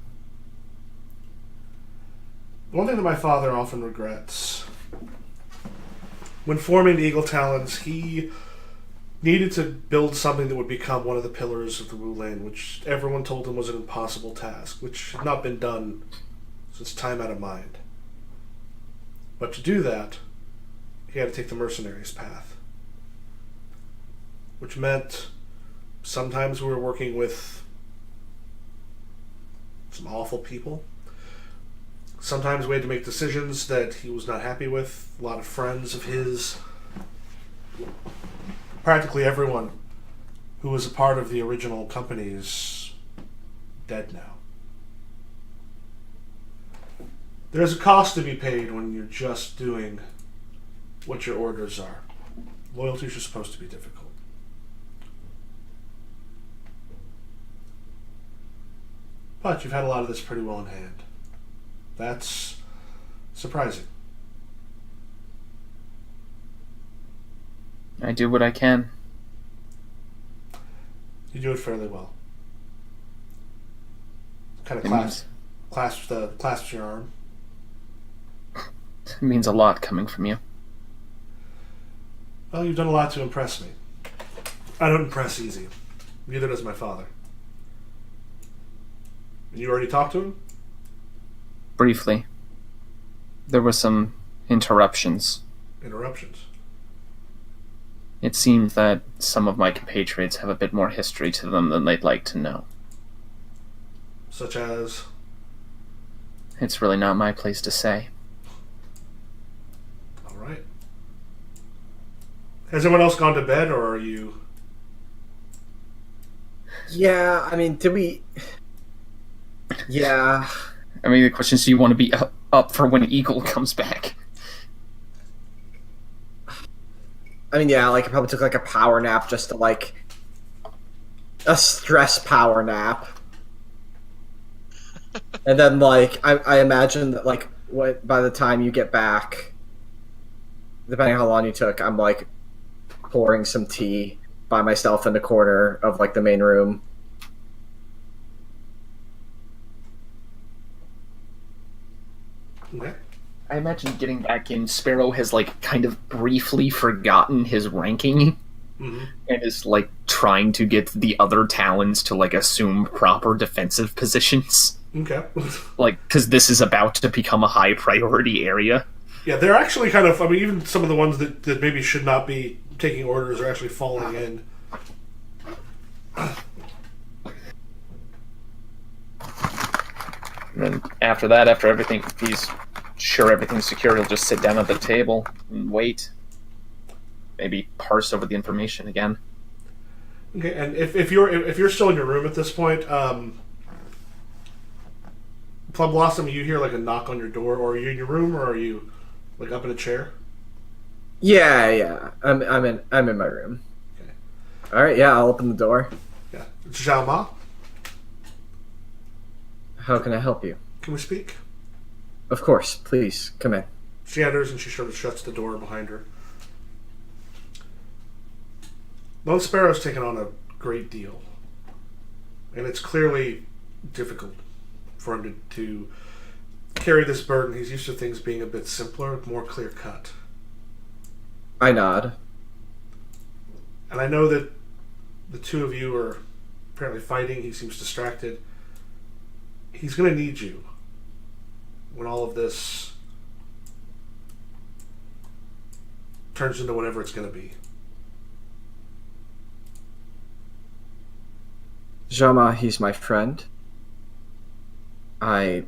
One thing that my father often regrets, when forming the Eagle Talons, he needed to build something that would become one of the pillars of the Wulin, which everyone told him was an impossible task, which had not been done since time out of mind. But to do that, he had to take the mercenaries path, which meant sometimes we were working with some awful people. Sometimes we had to make decisions that he was not happy with. A lot of friends of his, practically everyone who was a part of the original company is dead now. There's a cost to be paid when you're just doing what your orders are. Loyalties are supposed to be difficult. But you've had a lot of this pretty well in hand. That's surprising. I do what I can. You do it fairly well. Kind of It clasps your arm. means a lot coming from you. Well, you've done a lot to impress me. I don't impress easy. Neither does my father. And you already talked to him? Briefly. There were some interruptions. Interruptions. It seems that some of my compatriots have a bit more history to them than they'd like to know. Such as? It's really not my place to say. Alright. Has everyone else gone to bed, or are you... Yeah, I mean, did we... Yeah. I mean, the question is, do you want to be up for when Eagle comes back? I mean, yeah, like, I probably took, like, a power nap just to, like... A stress power nap. And then, like, I imagine that, like, by the time you get back, depending on how long you took, I'm, like, pouring some tea by myself in the corner of, like, the main room. Okay. I I imagine getting back in, Sparrow has like kind of briefly forgotten his ranking Mm-hmm. and is like trying to get the other Talons to like assume proper defensive positions. Okay. Like, because this is about to become a high priority area. Yeah, they're actually kind of. I mean, even some of the ones that maybe should not be taking orders are actually falling in. And then after that, after everything, if he's sure everything's secure, he'll just sit down at the table and wait. Maybe parse over the information again. Okay, and if you're still in your room at this point, Plum Blossom, you hear like a knock on your door, or are you in your room, or are you like up in a chair? Yeah. I'm in my room. Okay. All right, yeah, I'll open the door. Yeah, it's Zhao Ma. How can I help you? Can we speak? Of course, please come in. She enters and she sort of shuts the door behind her. Lone Sparrow's taken on a great deal, and it's clearly difficult for him to carry this burden. He's used to things being a bit simpler, more clear-cut. I nod. And I know that the two of you are apparently fighting. He seems distracted. He's going to need you when all of this turns into whatever it's going to be. Jama, he's my friend. You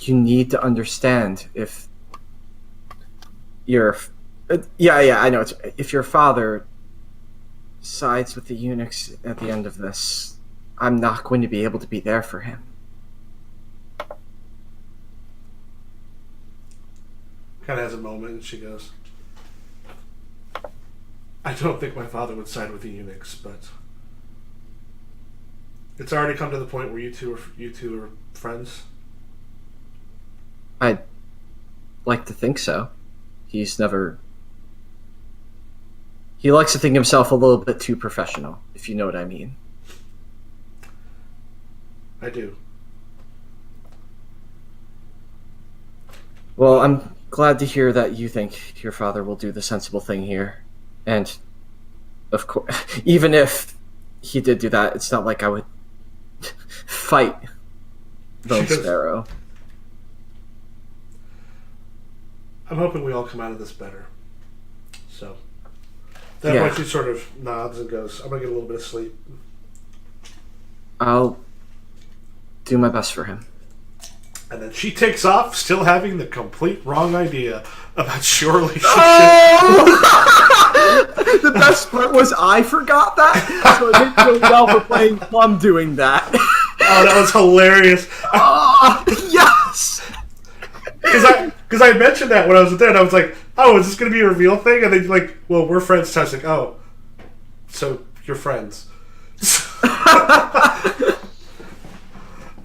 need to understand if your... I know. If your father sides with the eunuchs at the end of this, I'm not going to be able to be there for him. Kind of has a moment, and she goes, I don't think my father would side with the eunuchs, but it's already come to the point where you two are friends. I'd like to think so. He likes to think himself a little bit too professional, if you know what I mean. I do. Well, I'm glad to hear that you think your father will do the sensible thing here. And, of course, even if he did do that, it's not like I would fight Lone Sparrow. I'm hoping we all come out of this better. So, that point she sort of nods and goes, I'm going to get a little bit of sleep. I'll do my best for him. And then she takes off, still having the complete wrong idea about your relationship. Oh! The best part was I forgot that, so it didn't go well for playing Plum doing that. Oh, that was hilarious. Oh, yes! Because I mentioned that when I was there, and I was like, oh, is this going to be a reveal thing? And they're like, well, we're friends. So I was like, oh, so you're friends.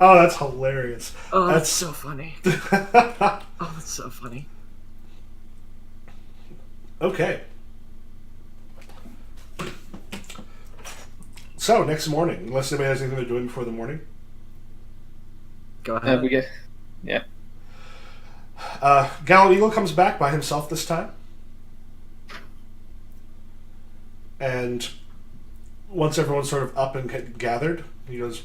Oh, that's hilarious. Oh, that's so funny. Oh, that's so funny. Okay. So, next morning, unless anybody has anything they're doing before the morning. Go ahead. Yeah. Gallant Eagle comes back by himself this time. And once everyone's sort of up and gathered, he goes,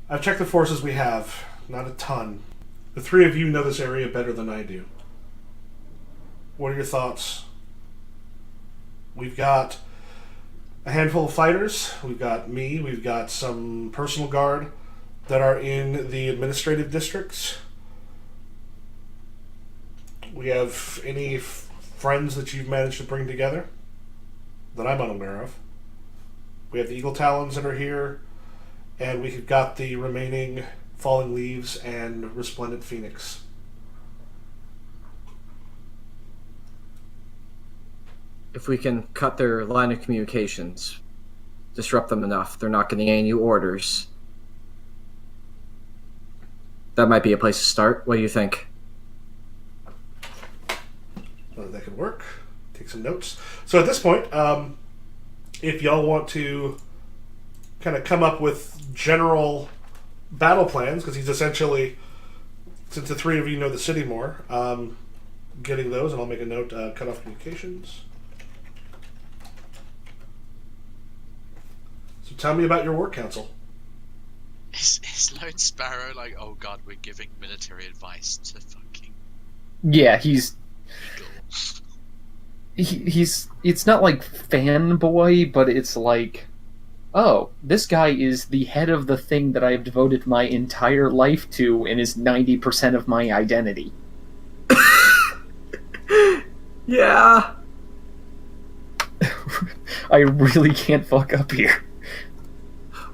I've checked the forces we have. Not a ton. The three of you know this area better than I do. What are your thoughts? We've got a handful of fighters. We've got me. We've got some personal guard that are in the administrative districts. We have any friends that you've managed to bring together that I'm unaware of. We have the Eagle Talons that are here, and we've got the remaining Falling Leaves and Resplendent Phoenix. If we can cut their line of communications, disrupt them enough, they're not getting any new orders. That might be a place to start. What do you think? Well, that could work. Take some notes. So at this point, if y'all want to kind of come up with general battle plans, because he's essentially since the three of you know the city more, getting those, and I'll make a note, cut off communications. So tell me about your work council. Is Lone Sparrow like, oh god, we're giving military advice to fucking Yeah, he's Eagle? it's not like fanboy, but it's like, oh, this guy is the head of the thing that I have devoted my entire life to and is 90% of my identity. Yeah. I really can't fuck up here.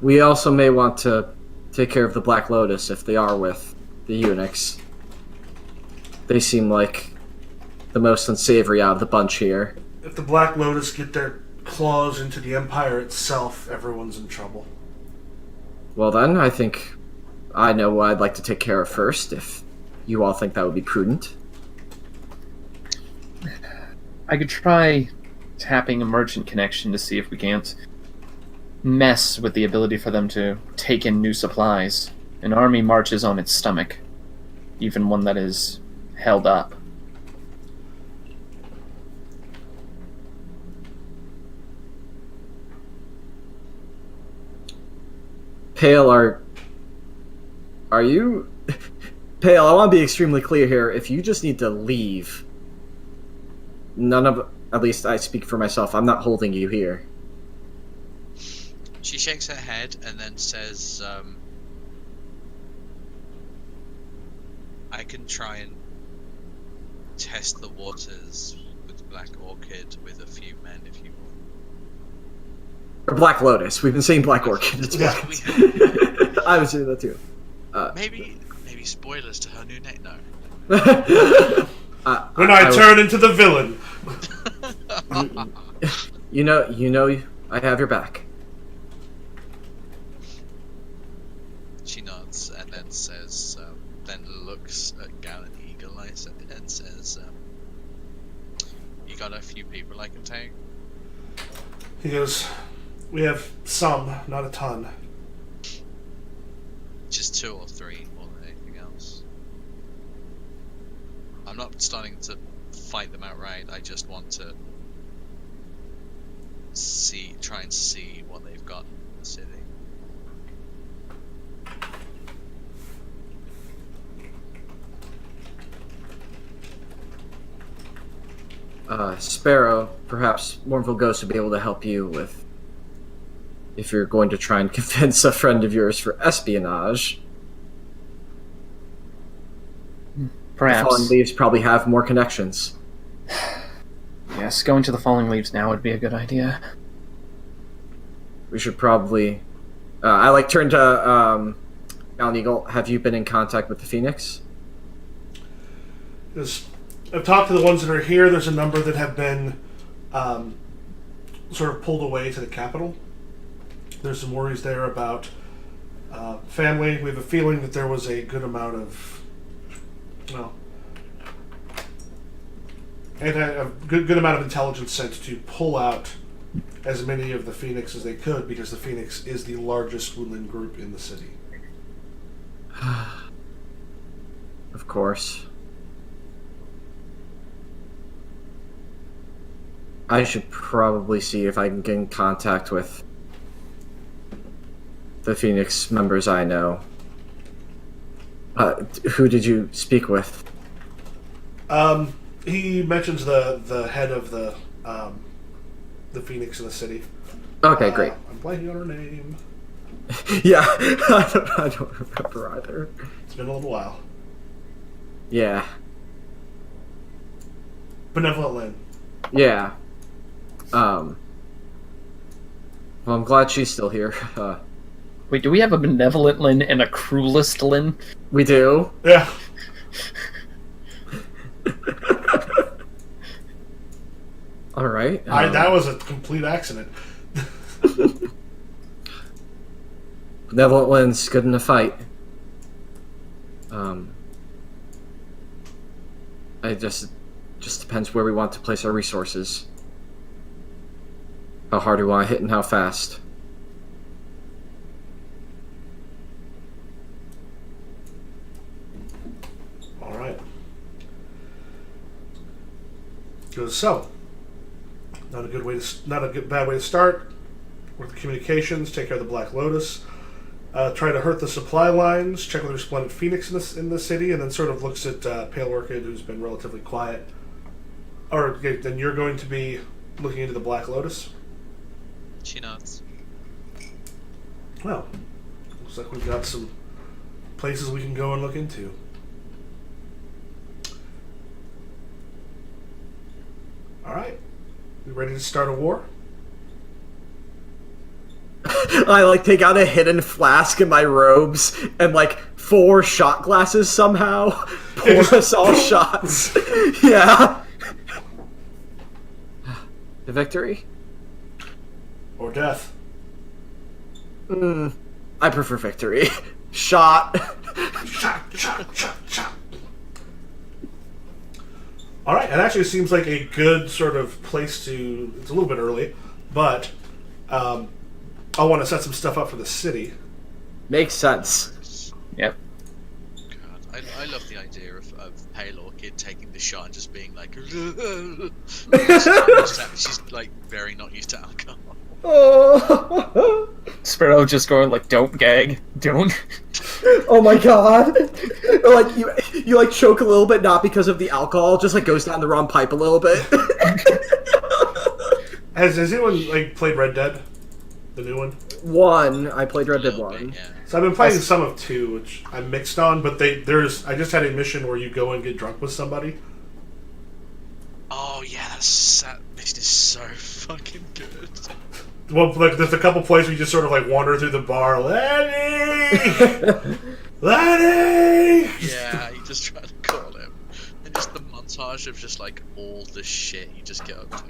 We also may want to take care of the Black Lotus if they are with the eunuchs. They seem like the most unsavory out of the bunch here. If the Black Lotus get their claws into the Empire itself, everyone's in trouble. Well then, I think I know what I'd like to take care of first, if you all think that would be prudent. I could try tapping a merchant connection to see if we can't mess with the ability for them to take in new supplies. An army marches on its stomach, even one that is held up. Pale, are you... Pale, I want to be extremely clear here. If you just need to leave, at least I speak for myself, I'm not holding you here. She shakes her head and then says, I can try and test the waters with Black Orchid with a few men if you want. Or Black Lotus. We've been saying Black Orchid. It's Yeah, Black. I would say that too. maybe spoilers to her new name. No. When I turn into the villain. You know, I have your back. She nods and then says, then looks at Galen Eagle Eyes and says, you got a few people I can take? He goes, we have some, not a ton. Just 2 or 3 more than anything else. I'm not starting to fight them outright, I just want to try and see what they've got in the city. Sparrow, perhaps Mournful Ghost would be able to help you with if you're going to try and convince a friend of yours for espionage. Perhaps. The Fallen Leaves probably have more connections. Yes, going to the Falling Leaves now would be a good idea. We should probably... I turn to Alan Eagle. Have you been in contact with the Phoenix? I've talked to the ones that are here. There's a number that have been sort of pulled away to the capital. There's some worries there about family. We have a feeling that there was a good amount of, and a good amount of intelligence sent to pull out as many of the Phoenix as they could, because the Phoenix is the largest Wulin group in the city. Of course. I should probably see if I can get in contact with the Phoenix members I know. Who did you speak with? He mentions the head of the Phoenix in the city. Okay, great. I'm blanking on her name. Yeah, I don't remember either. It's been a little while. Yeah. Benevolent Lynn. Yeah. Well, I'm glad she's still here. Wait, do we have a Benevolent Lin and a Cruelest Lin? We do. Yeah. All right. That was a complete accident. Benevolent Lin's good in a fight. It just depends where we want to place our resources. How hard we want to hit and how fast. Goes, so, not a bad way to start. Work the communications, take care of the Black Lotus, try to hurt the supply lines, check with the Resplendent Phoenix in the city, and then sort of looks at Pale Orchid, who's been relatively quiet. Or okay, then you're going to be looking into the Black Lotus. She nods. Well, looks like we've got some places we can go and look into. All right, we ready to start a war? I like take out a hidden flask in my robes and like 4 shot glasses somehow pour us all shots. Yeah. The victory? Or death? I prefer victory. Shot. Shot. All right, it actually seems like a good sort of place to. It's a little bit early, but I want to set some stuff up for the city. Makes sense. Yep. God, I love the idea of Pale Orchid taking the shot and just being like, she's like very not used to alcohol. Oh. Sparrow just going like, "Don't gag, don't." Oh my god. Like you like choke a little bit, not because of the alcohol, just like goes down the wrong pipe a little bit. Has anyone like played Red Dead, the new one? I played Red Dead 1. Yeah. So I've been playing some of 2, which I'm mixed on. But I just had a mission where you go and get drunk with somebody. Oh yeah, that mission is so fucking good. Well, like there's a couple places where you just sort of like wander through the bar, Lenny. Yeah, you just try to call him, and just the montage of just like all the shit you just get up to.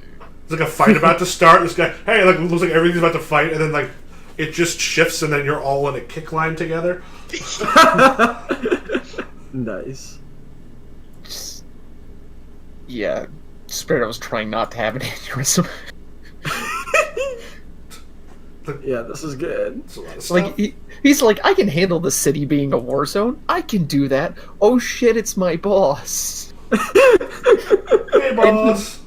There's like a fight about to start. This guy, hey, like looks like everything's about to fight, and then like it just shifts, and then you're all in a kick line together. Nice. Yeah, Sparrow's trying not to have an aneurysm. Yeah, this is good. It's a lot of stuff. Like he's like, I can handle the city being a war zone. I can do that. Oh shit, it's my boss. Hey, boss.